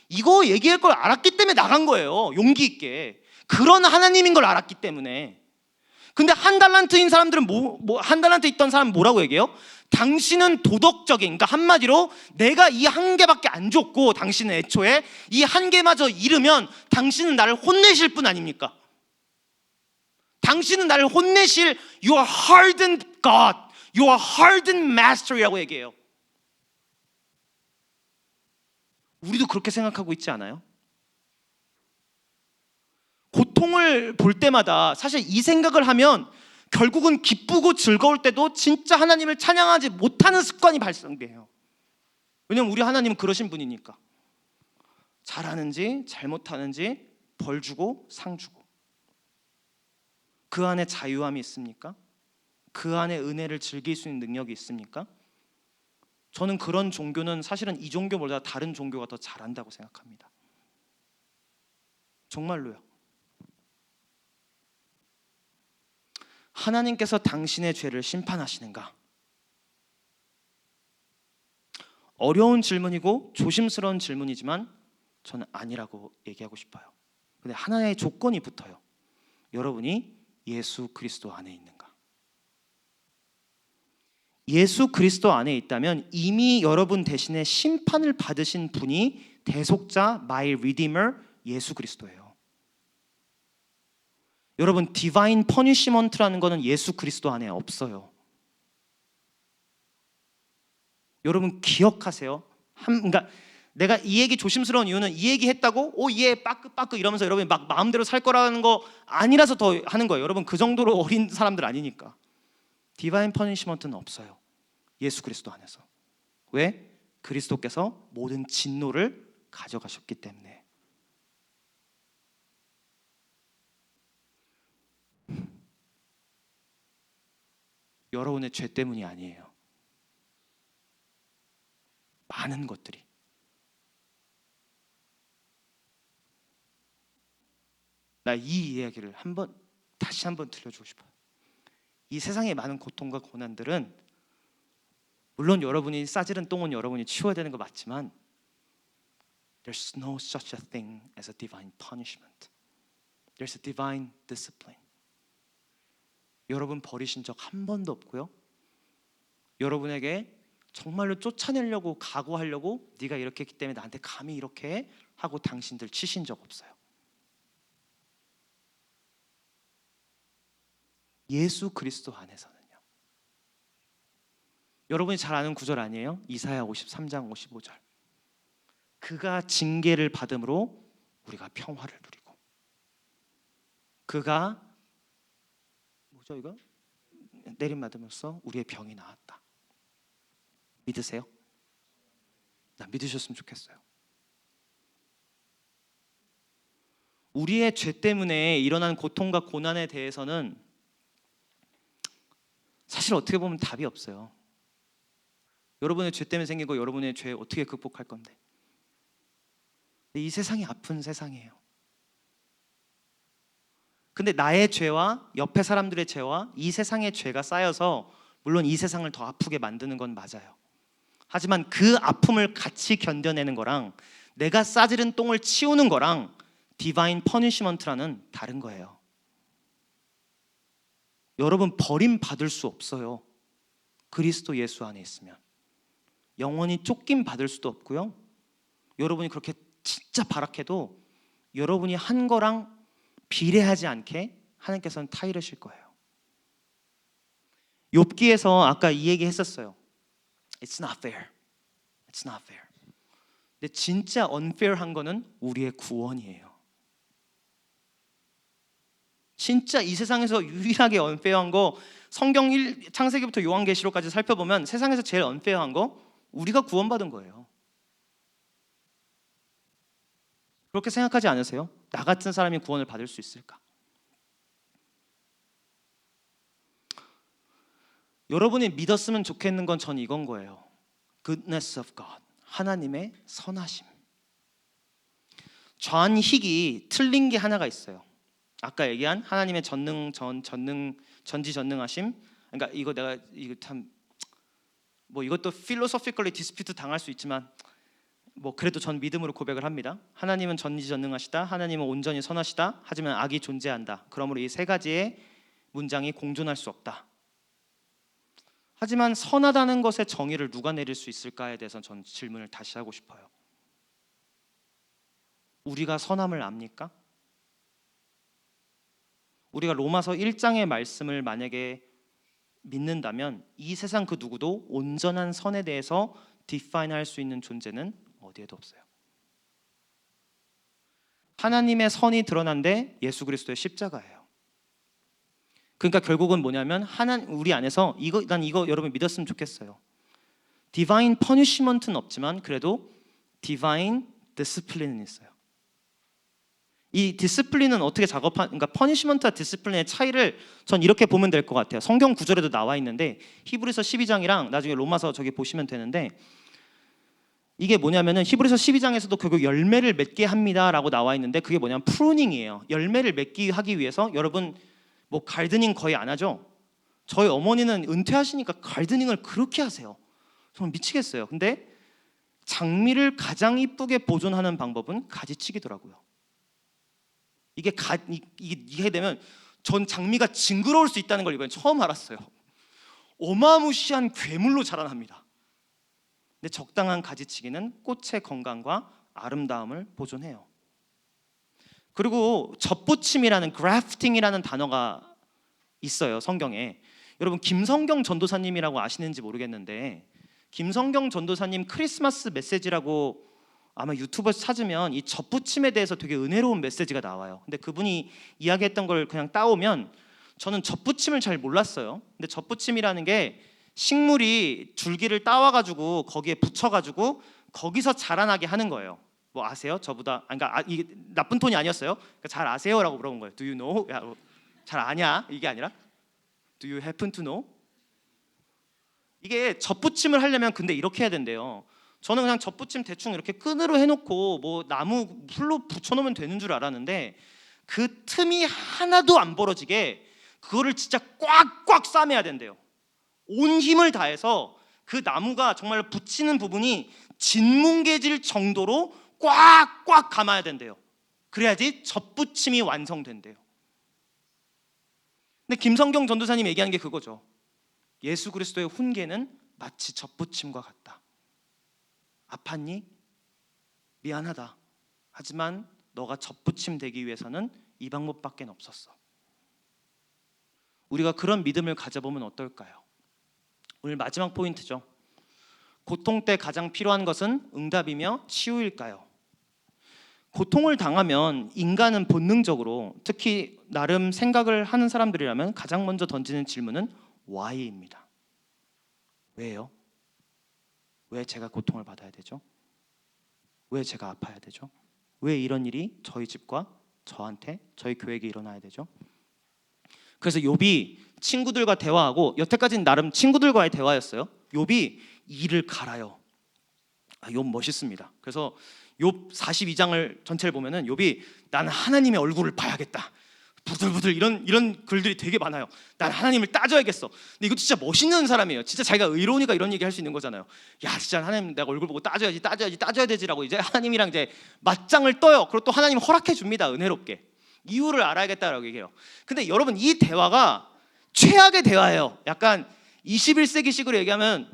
이거 얘기할 걸 알았기 때문에 나간 거예요. 용기 있게. 그런 하나님인 걸 알았기 때문에. 근데 1달란트인 사람들은 1달란트 있던 사람은 뭐라고 얘기해요? 당신은 도덕적인, 그러니까 한마디로 내가 이 1개밖에 안 줬고 당신은 애초에 이 1개마저 잃으면 당신은 나를 혼내실 분 아닙니까? 당신은 나를 혼내실 your hardened God, your hardened master이라고 얘기해요. 우리도 그렇게 생각하고 있지 않아요? 고통을 볼 때마다 사실 이 생각을 하면 결국은 기쁘고 즐거울 때도 진짜 하나님을 찬양하지 못하는 습관이 발생돼요. 왜냐면 우리 하나님은 그러신 분이니까. 잘하는지 잘못하는지 벌 주고 상 주고. 그 안에 자유함이 있습니까? 그 안에 은혜를 즐길 수 있는 능력이 있습니까? 저는 그런 종교는 사실은 이 종교보다 다른 종교가 더 잘한다고 생각합니다. 정말로요. 하나님께서 당신의 죄를 심판하시는가? 어려운 질문이고 조심스러운 질문이지만 저는 아니라고 얘기하고 싶어요. 근데 하나의 조건이 붙어요. 여러분이 예수 그리스도 안에 있는가? 예수 그리스도 안에 있다면 이미 여러분 대신에 심판을 받으신 분이 대속자, my redeemer, 예수 그리스도예요. 여러분, 디바인 퍼니시먼트라는 것은 예수 그리스도 안에 없어요. 여러분 기억하세요. 그러니까 내가 이 얘기 조심스러운 이유는 이 얘기 했다고 예 빠끄빠끄 이러면서 여러분이 막 마음대로 살 거라는 거 아니라서 더 하는 거예요. 여러분 그 정도로 어린 사람들 아니니까. 디바인 퍼니시먼트는 없어요. 예수 그리스도 안에서. 왜? 그리스도께서 모든 진노를 가져가셨기 때문에. 여러분의 죄 때문이 아니에요. 많은 것들이. 나 이 이야기를 다시 한번 들려주고 싶어요. 이 세상의 많은 고통과 고난들은 물론 여러분이 싸지른 똥은 여러분이 치워야 되는 거 맞지만 There's no such a thing as a divine punishment. There's a divine discipline. 여러분 버리신 적 한 번도 없고요. 여러분에게 정말로 쫓아내려고 각오하려고 네가 이렇게 했기 때문에 나한테 감히 이렇게 해? 하고 당신들 치신 적 없어요. 예수 그리스도 안에서는요. 여러분이 잘 아는 구절 아니에요? 이사야 53장 55절. 그가 징계를 받음으로 우리가 평화를 누리고 그가 뭐죠 이거? 내림받음으로써 우리의 병이 나았다. 믿으세요? 나 믿으셨으면 좋겠어요. 우리의 죄 때문에 일어난 고통과 고난에 대해서는 사실 어떻게 보면 답이 없어요. 여러분의 죄 때문에 생긴 거 여러분의 죄 어떻게 극복할 건데? 이 세상이 아픈 세상이에요. 근데 나의 죄와 옆에 사람들의 죄와 이 세상의 죄가 쌓여서 물론 이 세상을 더 아프게 만드는 건 맞아요. 하지만 그 아픔을 같이 견뎌내는 거랑 내가 싸지른 똥을 치우는 거랑 디바인 퍼니시먼트라는 다른 거예요. 여러분 버림받을 수 없어요. 그리스도 예수 안에 있으면. 영원히 쫓김 받을 수도 없고요. 여러분이 그렇게 진짜 발악해도 여러분이 한 거랑 비례하지 않게 하나님께서는 타이르실 거예요. 욥기에서 아까 이 얘기 했었어요. It's not fair. It's not fair. 근데 진짜 unfair한 거는 우리의 구원이에요. 진짜 이 세상에서 유일하게 unfair한 거 성경 창세기부터 요한계시록까지 살펴보면 세상에서 제일 unfair한 거 우리가 구원받은 거예요. 그렇게 생각하지 않으세요? 나 같은 사람이 구원을 받을 수 있을까? 여러분이 믿었으면 좋겠는 건 전 이건 거예요. Goodness of God. 하나님의 선하심. 전익이 틀린 게 하나가 있어요. 아까 얘기한 하나님의 전지전능하심. 그러니까 이거 참 뭐 이것도 philosophically dispute 당할 수 있지만 뭐 그래도 전 믿음으로 고백을 합니다. 하나님은 전지전능하시다. 하나님은 온전히 선하시다. 하지만 악이 존재한다. 그러므로 이 세 가지의 문장이 공존할 수 없다. 하지만 선하다는 것의 정의를 누가 내릴 수 있을까에 대해서 전 질문을 다시 하고 싶어요. 우리가 선함을 압니까? 우리가 로마서 1장의 말씀을 만약에 믿는다면 이 세상 그 누구도 온전한 선에 대해서 디파인할 수 있는 존재는 어디에도 없어요. 하나님의 선이 드러난데 예수 그리스도의 십자가예요. 그러니까 결국은 뭐냐면 우리 안에서 난 이거 여러분 믿었으면 좋겠어요. 디바인 퍼니시먼트는 없지만 그래도 디바인 디스플린은 있어요. 이 디스플린은 어떻게 그러니까 퍼니시먼트와 디스플린의 차이를 전 이렇게 보면 될 것 같아요. 성경 구절에도 나와 있는데 히브리서 12장이랑 나중에 로마서 저기 보시면 되는데 이게 뭐냐면은 히브리서 12장에서도 결국 열매를 맺게 합니다라고 나와 있는데 그게 뭐냐면 프루닝이에요. 열매를 맺기 하기 위해서 여러분 뭐 가드닝 거의 안 하죠. 저희 어머니는 은퇴하시니까 가드닝을 그렇게 하세요. 정말 미치겠어요. 근데 장미를 가장 이쁘게 보존하는 방법은 가지치기더라고요. 이게 되면 전 장미가 징그러울 수 있다는 걸 이번에 처음 알았어요. 어마무시한 괴물로 자라납니다. 근데 적당한 가지치기는 꽃의 건강과 아름다움을 보존해요. 그리고 접붙임이라는 그래프팅이라는 단어가 있어요. 성경에. 여러분 김성경 전도사님이라고 아시는지 모르겠는데 김성경 전도사님 크리스마스 메시지라고 아마 유튜브에서 찾으면 이 접붙임에 대해서 되게 은혜로운 메시지가 나와요. 근데 그분이 이야기했던 걸 그냥 따오면 저는 접붙임을 잘 몰랐어요. 근데 접붙임이라는 게 식물이 줄기를 따와가지고 거기에 붙여가지고 거기서 자라나게 하는 거예요. 뭐 아세요? 저보다 그러니까 이게 나쁜 톤이 아니었어요. 그러니까 잘 아세요라고 물어본 거예요. Do you know? 야, 잘 아냐? 이게 아니라 Do you happen to know? 이게 접붙임을 하려면 근데 이렇게 해야 된대요. 저는 그냥 접붙임 대충 이렇게 끈으로 해놓고 뭐 나무 풀로 붙여놓으면 되는 줄 알았는데 그 틈이 하나도 안 벌어지게 그거를 진짜 꽉꽉 싸매야 된대요. 온 힘을 다해서 그 나무가 정말 붙이는 부분이 진뭉개질 정도로 꽉꽉 감아야 된대요. 그래야지 접붙임이 완성된대요. 근데 김성경 전도사님 얘기하는 게 그거죠. 예수 그리스도의 훈계는 마치 접붙임과 같다. 아팠니? 미안하다. 하지만 너가 접붙임 되기 위해서는 이 방법밖에 없었어. 우리가 그런 믿음을 가져보면 어떨까요? 오늘 마지막 포인트죠. 고통 때 가장 필요한 것은 응답이며 치유일까요? 고통을 당하면 인간은 본능적으로 특히 나름 생각을 하는 사람들이라면 가장 먼저 던지는 질문은 why입니다. 왜요? 왜 제가 고통을 받아야 되죠? 왜 제가 아파야 되죠? 왜 이런 일이 저희 집과 저한테, 저희 교회에게 일어나야 되죠? 그래서 욥이 친구들과 대화하고 여태까지는 나름 친구들과의 대화였어요. 욥이 이를 갈아요. 욥 멋있습니다. 그래서 욥 42장을 전체를 보면은 욥이 나는 하나님의 얼굴을 봐야겠다. 부들부들 이런 글들이 되게 많아요. 난 하나님을 따져야겠어. 근데 이것도 진짜 멋있는 사람이에요. 진짜 자기가 의로우니까 이런 얘기 할 수 있는 거잖아요. 야, 진짜 하나님 내가 얼굴 보고 따져야 되지라고 이제 하나님이랑 이제 맞짱을 떠요. 그리고 또 하나님 허락해 줍니다. 은혜롭게. 이유를 알아야겠다라고 얘기해요. 근데 여러분, 이 대화가 최악의 대화예요. 약간 21세기식으로 얘기하면,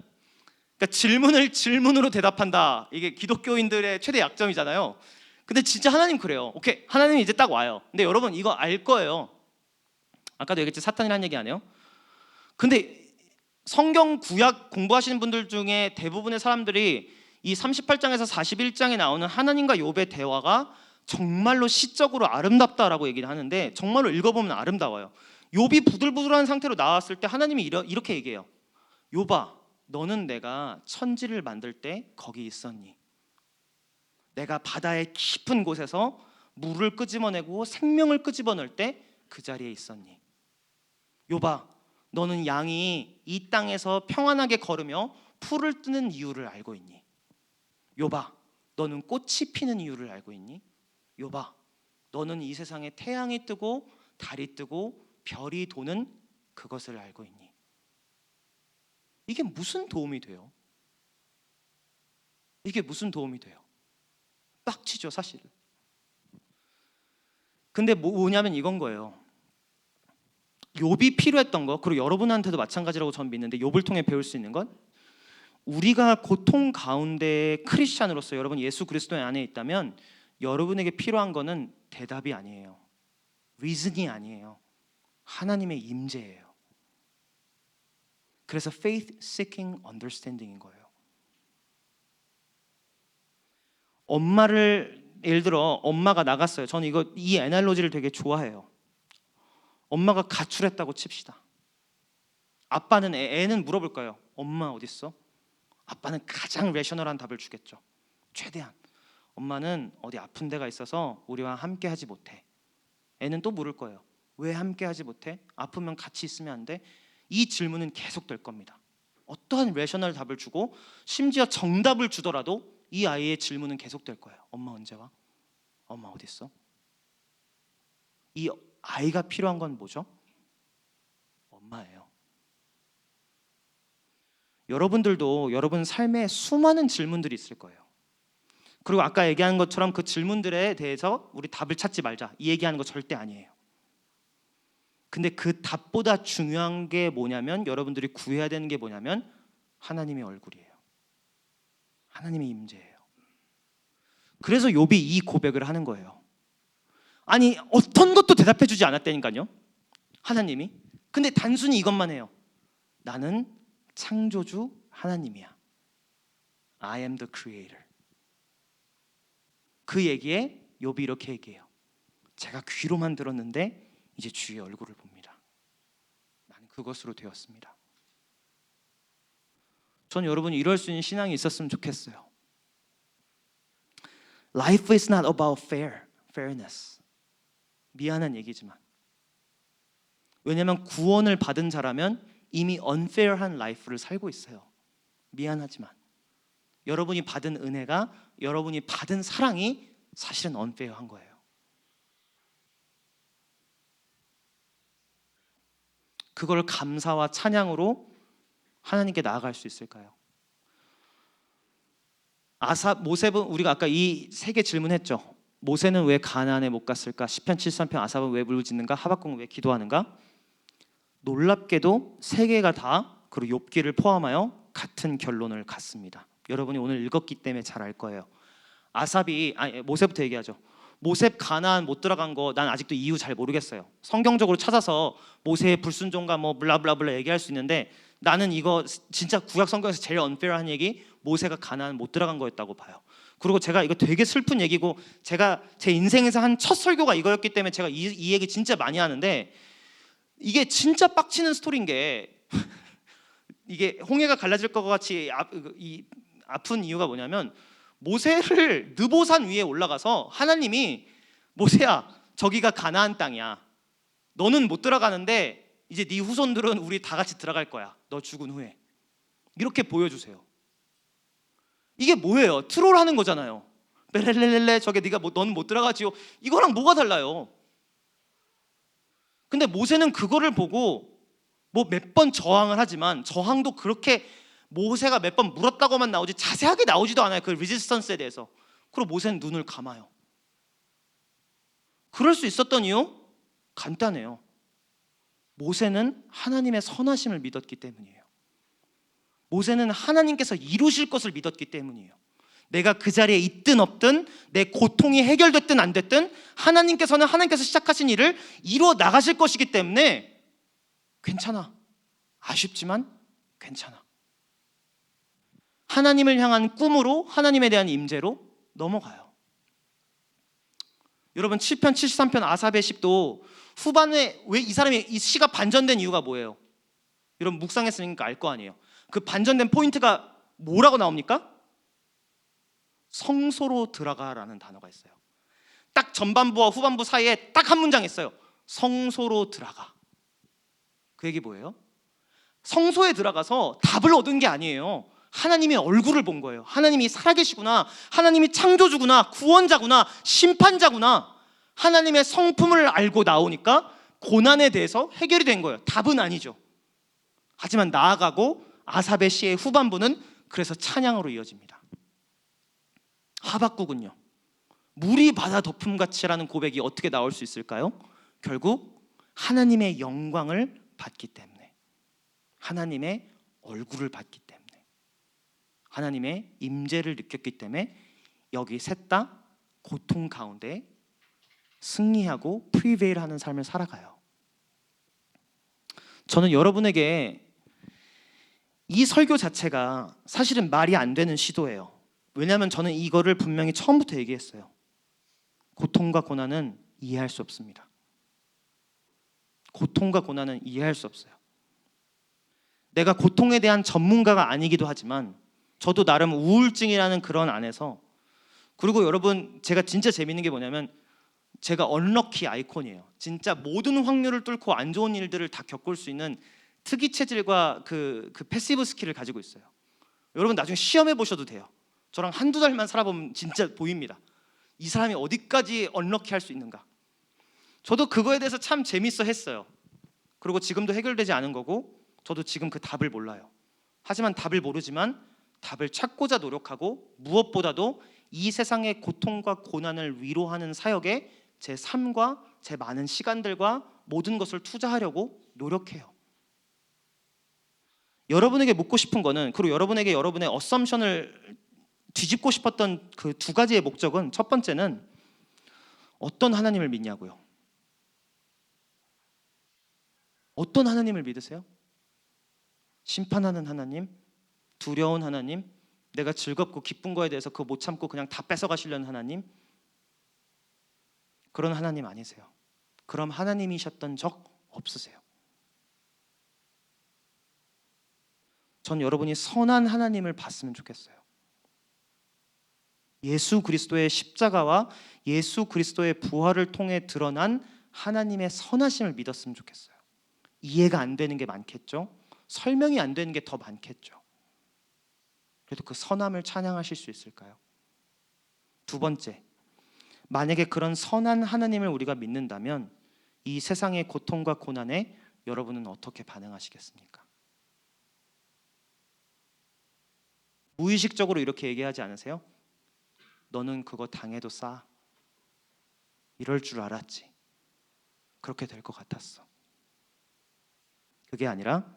그러니까 질문을 질문으로 대답한다. 이게 기독교인들의 최대 약점이잖아요. 근데 진짜 하나님 그래요. 오케이, 하나님이 이제 딱 와요. 근데 여러분 이거 알 거예요. 아까도 얘기했지, 사탄이라는 얘기 안 해요? 근데 성경 구약 공부하시는 분들 중에 대부분의 사람들이 이 38장에서 41장에 나오는 하나님과 욥의 대화가 정말로 시적으로 아름답다라고 얘기를 하는데, 정말로 읽어보면 아름다워요. 욥이 부들부들한 상태로 나왔을 때 하나님이 이렇게 얘기해요. 욥아, 너는 내가 천지를 만들 때 거기 있었니? 내가 바다의 깊은 곳에서 물을 끄집어내고 생명을 끄집어낼 때 그 자리에 있었니? 욥아, 너는 양이 이 땅에서 평안하게 걸으며 풀을 뜨는 이유를 알고 있니? 욥아, 너는 꽃이 피는 이유를 알고 있니? 욥아, 너는 이 세상에 태양이 뜨고 달이 뜨고 별이 도는 그것을 알고 있니? 이게 무슨 도움이 돼요? 이게 무슨 도움이 돼요? 빡치죠, 사실은. 근데 뭐냐면 이건 거예요. 욥이 필요했던 거, 그리고 여러분한테도 마찬가지라고 전 믿는데, 욥을 통해 배울 수 있는 건, 우리가 고통 가운데 크리스찬으로서 여러분 예수 그리스도의 안에 있다면 여러분에게 필요한 거는 대답이 아니에요. 리즌이 아니에요. 하나님의 임재예요. 그래서 faith seeking understanding인 거예요. 예를 들어 엄마가 나갔어요. 저는 이 애널로지를 되게 좋아해요. 엄마가 가출했다고 칩시다. 아빠는 애는 물어볼 거예요. 엄마 어디 있어? 아빠는 가장 레셔널한 답을 주겠죠. 최대한. 엄마는 어디 아픈 데가 있어서 우리와 함께 하지 못해. 애는 또 물을 거예요. 왜 함께 하지 못해? 아프면 같이 있으면 안 돼? 이 질문은 계속 될 겁니다. 어떠한 레셔널 답을 주고 심지어 정답을 주더라도 이 아이의 질문은 계속 될 거예요. 엄마 언제 와? 엄마 어디 있어? 이 아이가 필요한 건 뭐죠? 엄마예요. 여러분들도 여러분 삶에 수많은 질문들이 있을 거예요. 그리고 아까 얘기한 것처럼 그 질문들에 대해서 우리 답을 찾지 말자, 이 얘기하는 거 절대 아니에요. 근데 그 답보다 중요한 게 뭐냐면, 여러분들이 구해야 되는 게 뭐냐면 하나님의 얼굴이에요. 하나님의 임재예요. 그래서 욥이 이 고백을 하는 거예요. 아니, 어떤 것도 대답해 주지 않았다니까요, 하나님이. 근데 단순히 이것만 해요. 나는 창조주 하나님이야. I am the creator. 그 얘기에 욥이 이렇게 얘기해요. 제가 귀로만 들었는데 이제 주의 얼굴을 봅니다. 나는 그것으로 되었습니다. 전 여러분이 이럴 수 있는 신앙이 있었으면 좋겠어요. Life is not about fairness. 미안한 얘기지만, 왜냐하면 구원을 받은 자라면 이미 unfair한 라이프를 살고 있어요. 미안하지만 여러분이 받은 은혜가, 여러분이 받은 사랑이 사실은 unfair한 거예요. 그걸 감사와 찬양으로 하나님께 나아갈 수 있을까요? 모세는, 우리가 아까 이 세 개 질문했죠. 모세는 왜 가나안에 못 갔을까? 시편 73편, 아삽은 왜 부르짖는가? 하박국은 왜 기도하는가? 놀랍게도 세 개가 다, 그리고 욥기를 포함하여 같은 결론을 갖습니다. 여러분이 오늘 읽었기 때문에 잘 알 거예요. 모세부터 얘기하죠. 모세 가나안 못 들어간 거 난 아직도 이유 잘 모르겠어요. 성경적으로 찾아서 모세의 불순종과 뭐 블라블라블라 얘기할 수 있는데, 나는 이거 진짜 구약 성경에서 제일 unfair한 얘기, 모세가 가나안 못 들어간 거였다고 봐요. 그리고 제가 이거 되게 슬픈 얘기고, 제가 제 인생에서 한 첫 설교가 이거였기 때문에 제가 이 얘기 진짜 많이 하는데, 이게 진짜 빡치는 스토리인 게 이게 홍해가 갈라질 것 같이 아픈 이유가 뭐냐면, 모세를 느보산 위에 올라가서 하나님이, 모세야 저기가 가나안 땅이야. 너는 못 들어가는데 이제 네 후손들은 우리 다 같이 들어갈 거야. 너 죽은 후에. 이렇게 보여주세요. 이게 뭐예요? 트롤하는 거잖아요. 벨렐렐렐레 저게 네가 너는 못 들어가지요. 이거랑 뭐가 달라요? 근데 모세는 그거를 보고 뭐 몇 번 저항을 하지만 저항도 그렇게 모세가 몇 번 물었다고만 나오지 자세하게 나오지도 않아요. 그 리지스턴스에 대해서. 그리고 모세는 눈을 감아요. 그럴 수 있었던 이유? 간단해요. 모세는 하나님의 선하심을 믿었기 때문이에요. 모세는 하나님께서 이루실 것을 믿었기 때문이에요. 내가 그 자리에 있든 없든 내 고통이 해결됐든 안 됐든 하나님께서 시작하신 일을 이루어 나가실 것이기 때문에 괜찮아. 아쉽지만 괜찮아. 하나님을 향한 꿈으로 하나님에 대한 임재로 넘어가요. 여러분 7편 73편 아삽의 시도 후반에 왜 이 사람이 이 시가 반전된 이유가 뭐예요? 여러분 묵상했으니까 알 거 아니에요. 그 반전된 포인트가 뭐라고 나옵니까? 성소로 들어가라는 단어가 있어요. 딱 전반부와 후반부 사이에 딱 한 문장 있어요. 성소로 들어가. 그 얘기 뭐예요? 성소에 들어가서 답을 얻은 게 아니에요. 하나님의 얼굴을 본 거예요. 하나님이 살아계시구나. 하나님이 창조주구나. 구원자구나. 심판자구나. 하나님의 성품을 알고 나오니까 고난에 대해서 해결이 된 거예요. 답은 아니죠. 하지만 나아가고 아삽의 시의 후반부는 그래서 찬양으로 이어집니다. 하박국은요. 물이 바다 덮음같이라는 고백이 어떻게 나올 수 있을까요? 결국 하나님의 영광을 받기 때문에, 하나님의 얼굴을 받기 때문에, 하나님의 임재를 느꼈기 때문에 여기 셋 다 고통 가운데 승리하고 프리베일하는 삶을 살아가요. 저는 여러분에게 이 설교 자체가 사실은 말이 안 되는 시도예요. 왜냐하면 저는 이거를 분명히 처음부터 얘기했어요. 고통과 고난은 이해할 수 없습니다. 고통과 고난은 이해할 수 없어요. 내가 고통에 대한 전문가가 아니기도 하지만 저도 나름 우울증이라는 그런 안에서, 그리고 여러분 제가 진짜 재밌는 게 뭐냐면 제가 언럭키 아이콘이에요. 진짜 모든 확률을 뚫고 안 좋은 일들을 다 겪을 수 있는 특이 체질과 그 패시브 스킬을 가지고 있어요. 여러분 나중에 시험해 보셔도 돼요. 저랑 한두 달만 살아보면 진짜 보입니다. 이 사람이 어디까지 언럭키 할 수 있는가. 저도 그거에 대해서 참 재밌어 했어요. 그리고 지금도 해결되지 않은 거고 저도 지금 그 답을 몰라요. 하지만 답을 모르지만 답을 찾고자 노력하고 무엇보다도 이 세상의 고통과 고난을 위로하는 사역에 제 삶과 제 많은 시간들과 모든 것을 투자하려고 노력해요. 여러분에게 묻고 싶은 거는, 그리고 여러분에게 여러분의 어썸션을 뒤집고 싶었던 그 두 가지의 목적은, 첫 번째는 어떤 하나님을 믿냐고요. 어떤 하나님을 믿으세요? 심판하는 하나님? 두려운 하나님? 내가 즐겁고 기쁜 거에 대해서 그거 못 참고 그냥 다 뺏어가시려는 하나님? 그런 하나님 아니세요. 그럼 하나님이셨던 적 없으세요. 전 여러분이 선한 하나님을 봤으면 좋겠어요. 예수 그리스도의 십자가와 예수 그리스도의 부활을 통해 드러난 하나님의 선하심을 믿었으면 좋겠어요. 이해가 안 되는 게 많겠죠. 설명이 안 되는 게 더 많겠죠. 그래도 그 선함을 찬양하실 수 있을까요? 두 번째, 만약에 그런 선한 하나님을 우리가 믿는다면 이 세상의 고통과 고난에 여러분은 어떻게 반응하시겠습니까? 무의식적으로 이렇게 얘기하지 않으세요? 너는 그거 당해도 싸. 이럴 줄 알았지. 그렇게 될 것 같았어. 그게 아니라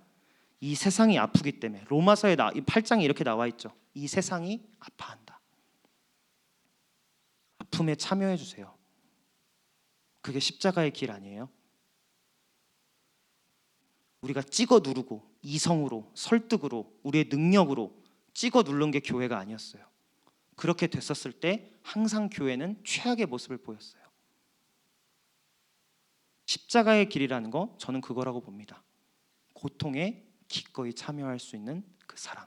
이 세상이 아프기 때문에, 로마서에 이 8장에 이렇게 나와 있죠. 이 세상이 아파한다. 아픔에 참여해 주세요. 그게 십자가의 길 아니에요? 우리가 찍어 누르고 이성으로, 설득으로, 우리의 능력으로 찍어 누른 게 교회가 아니었어요. 그렇게 됐었을 때 항상 교회는 최악의 모습을 보였어요. 십자가의 길이라는 거, 저는 그거라고 봅니다. 고통에 기꺼이 참여할 수 있는 그 사랑.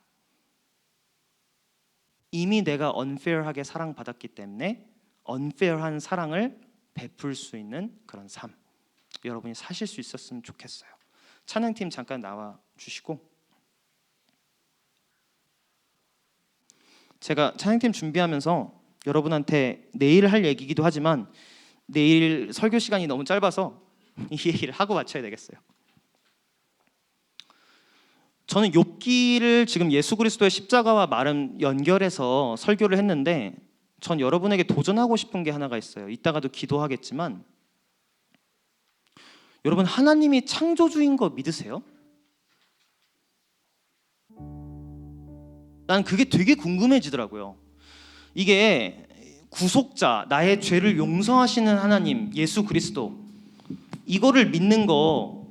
이미 내가 unfair하게 사랑받았기 때문에 unfair한 사랑을 베풀 수 있는 그런 삶, 여러분이 사실 수 있었으면 좋겠어요. 찬양팀 잠깐 나와 주시고, 제가 찬양팀 준비하면서 여러분한테 내일 할 얘기이기도 하지만 내일 설교 시간이 너무 짧아서 이 얘기를 하고 맞춰야 되겠어요. 저는 욥기를 지금 예수 그리스도의 십자가와 말은 연결해서 설교를 했는데, 전 여러분에게 도전하고 싶은 게 하나가 있어요. 이따가도 기도하겠지만, 여러분 하나님이 창조주인 거 믿으세요? 난 그게 되게 궁금해지더라고요. 이게 구속자, 나의 죄를 용서하시는 하나님 예수 그리스도, 이거를 믿는 거,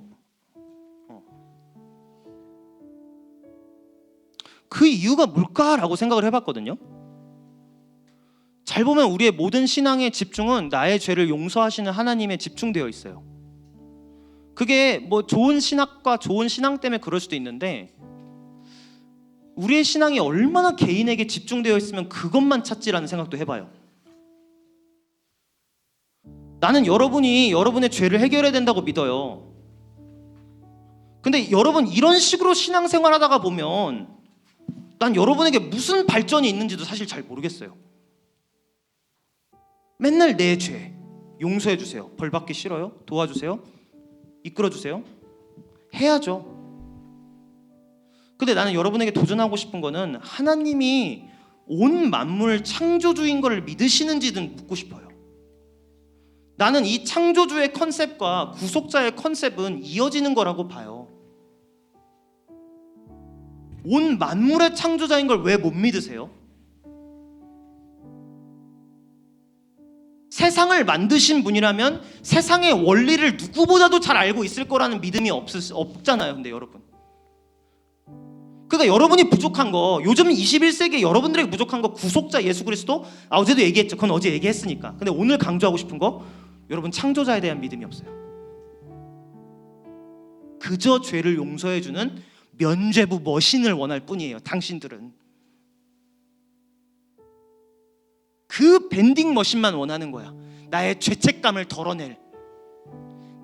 그 이유가 뭘까라고 생각을 해봤거든요. 잘 보면 우리의 모든 신앙의 집중은 나의 죄를 용서하시는 하나님에 집중되어 있어요. 그게 뭐 좋은 신학과 좋은 신앙 때문에 그럴 수도 있는데, 우리의 신앙이 얼마나 개인에게 집중되어 있으면 그것만 찾지라는 생각도 해봐요. 나는 여러분이 여러분의 죄를 해결해야 된다고 믿어요. 근데 여러분 이런 식으로 신앙생활하다가 보면 난 여러분에게 무슨 발전이 있는지도 사실 잘 모르겠어요. 맨날 내 죄 용서해 주세요. 벌 받기 싫어요? 도와주세요. 이끌어 주세요. 해야죠. 근데 나는 여러분에게 도전하고 싶은 거는 하나님이 온 만물 창조주인 걸 믿으시는지는 묻고 싶어요. 나는 이 창조주의 컨셉과 구속자의 컨셉은 이어지는 거라고 봐요. 온 만물의 창조자인 걸 왜 못 믿으세요? 세상을 만드신 분이라면 세상의 원리를 누구보다도 잘 알고 있을 거라는 믿음이 없잖아요. 근데 여러분, 그러니까 여러분이 부족한 거, 요즘 21세기에 여러분들에게 부족한 거 구속자 예수 그리스도, 어제도 얘기했죠. 그건 어제 얘기했으니까. 근데 오늘 강조하고 싶은 거, 여러분 창조자에 대한 믿음이 없어요. 그저 죄를 용서해주는 면죄부 머신을 원할 뿐이에요. 당신들은 그 밴딩 머신만 원하는 거야. 나의 죄책감을 덜어낼,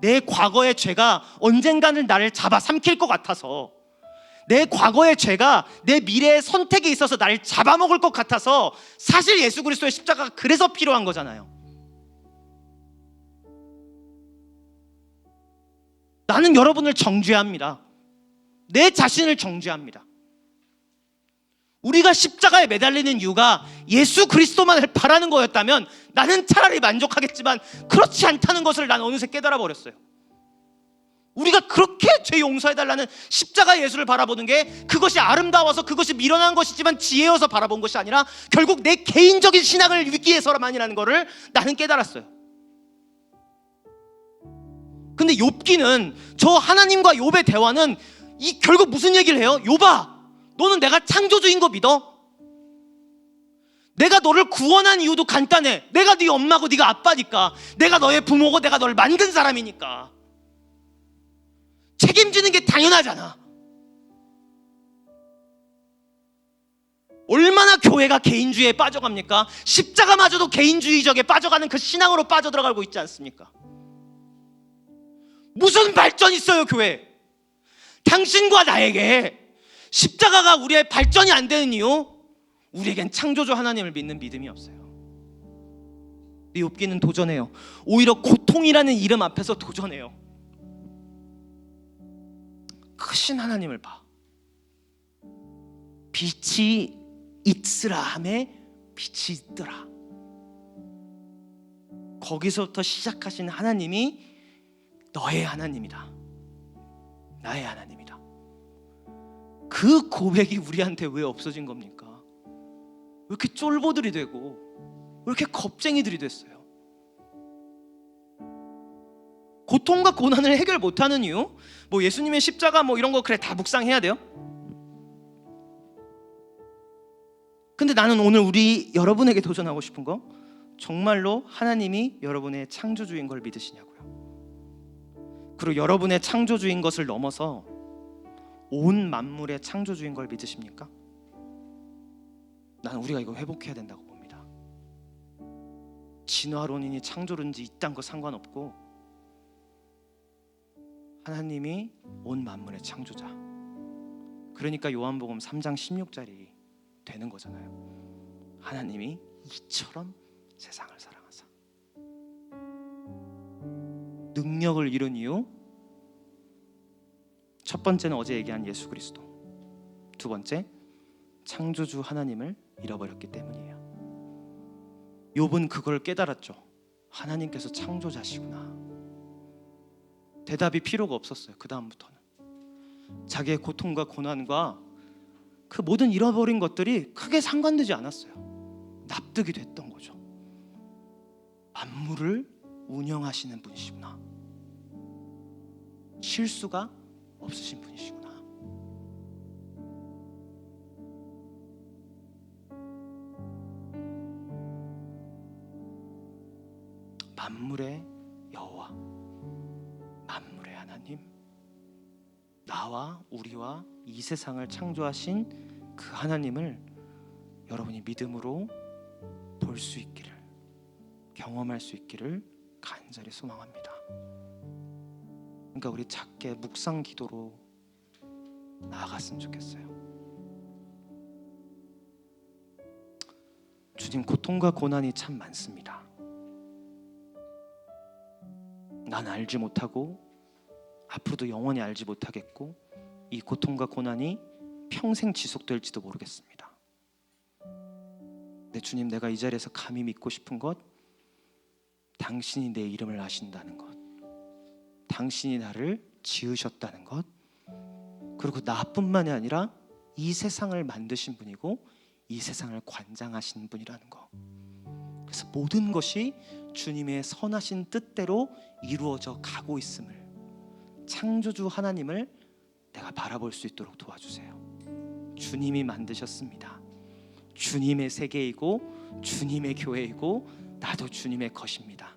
내 과거의 죄가 언젠가는 나를 잡아삼킬 것 같아서, 내 과거의 죄가 내 미래의 선택에 있어서 나를 잡아먹을 것 같아서, 사실 예수 그리스도의 십자가가 그래서 필요한 거잖아요. 나는 여러분을 정죄합니다. 내 자신을 정죄합니다. 우리가 십자가에 매달리는 이유가 예수 그리스도만을 바라는 거였다면 나는 차라리 만족하겠지만, 그렇지 않다는 것을 난 어느새 깨달아 버렸어요. 우리가 그렇게 죄 용서해달라는 십자가 예수를 바라보는 게 그것이 아름다워서 그것이 미련한 것이지만 지혜여서 바라본 것이 아니라 결국 내 개인적인 신앙을 위기 위해서만이라는 것을 나는 깨달았어요. 근데 욥기는, 저 하나님과 욥의 대화는 이 결국 무슨 얘기를 해요? 욥아, 너는 내가 창조주인 거 믿어? 내가 너를 구원한 이유도 간단해. 내가 네 엄마고 네가 아빠니까. 내가 너의 부모고 내가 너를 만든 사람이니까. 책임지는 게 당연하잖아. 얼마나 교회가 개인주의에 빠져갑니까? 십자가마저도 개인주의적에 빠져가는 그 신앙으로 빠져들어가고 있지 않습니까? 무슨 발전이 있어요, 교회? 당신과 나에게 십자가가 우리의 발전이 안 되는 이유, 우리에겐 창조주 하나님을 믿는 믿음이 없어요. 네, 욥기는 도전해요. 오히려 고통이라는 이름 앞에서 도전해요. 크신 하나님을 봐. 빛이 있으라 하매 빛이 있더라. 거기서부터 시작하신 하나님이 너의 하나님이다. 나의 하나님이다. 그 고백이 우리한테 왜 없어진 겁니까? 왜 이렇게 쫄보들이 되고 왜 이렇게 겁쟁이들이 됐어요? 고통과 고난을 해결 못하는 이유? 뭐 예수님의 십자가 뭐 이런 거 그래 다 묵상해야 돼요? 근데 나는 오늘 우리 여러분에게 도전하고 싶은 거, 정말로 하나님이 여러분의 창조주인 걸 믿으시냐고요. 그리고 여러분의 창조주인 것을 넘어서 온 만물의 창조주인 걸 믿으십니까? 나는 우리가 이거 회복해야 된다고 봅니다. 진화론이니 창조론인지 이딴 거 상관없고, 하나님이 온 만물의 창조자. 그러니까 요한복음 3장 16절이 되는 거잖아요. 하나님이 이처럼 세상을 사랑하사. 능력을 잃은 이유, 첫 번째는 어제 얘기한 예수 그리스도, 두 번째 창조주 하나님을 잃어버렸기 때문이에요. 욥은 그걸 깨달았죠. 하나님께서 창조자시구나. 대답이 필요가 없었어요. 그 다음부터는 자기의 고통과 고난과 그 모든 잃어버린 것들이 크게 상관되지 않았어요. 납득이 됐던 거죠. 만물을 운영하시는 분이시구나. 실수가 없으신 분이시구나. 만물의 여호와, 만물의 하나님, 나와 우리와 이 세상을 창조하신 그 하나님을 여러분이 믿음으로 볼 수 있기를, 경험할 수 있기를 간절히 소망합니다. 그러니까 우리 작게 묵상 기도로 나아갔으면 좋겠어요. 주님, 고통과 고난이 참 많습니다. 난 알지 못하고 앞으로도 영원히 알지 못하겠고, 이 고통과 고난이 평생 지속될지도 모르겠습니다. 네, 주님, 내가 이 자리에서 감히 믿고 싶은 것, 당신이 내 이름을 아신다는 것, 당신이 나를 지으셨다는 것, 그리고 나뿐만이 아니라 이 세상을 만드신 분이고 이 세상을 관장하신 분이라는 것. 그래서 모든 것이 주님의 선하신 뜻대로 이루어져 가고 있음을, 창조주 하나님을 내가 바라볼 수 있도록 도와주세요. 주님이 만드셨습니다. 주님의 세계이고 주님의 교회이고 나도 주님의 것입니다.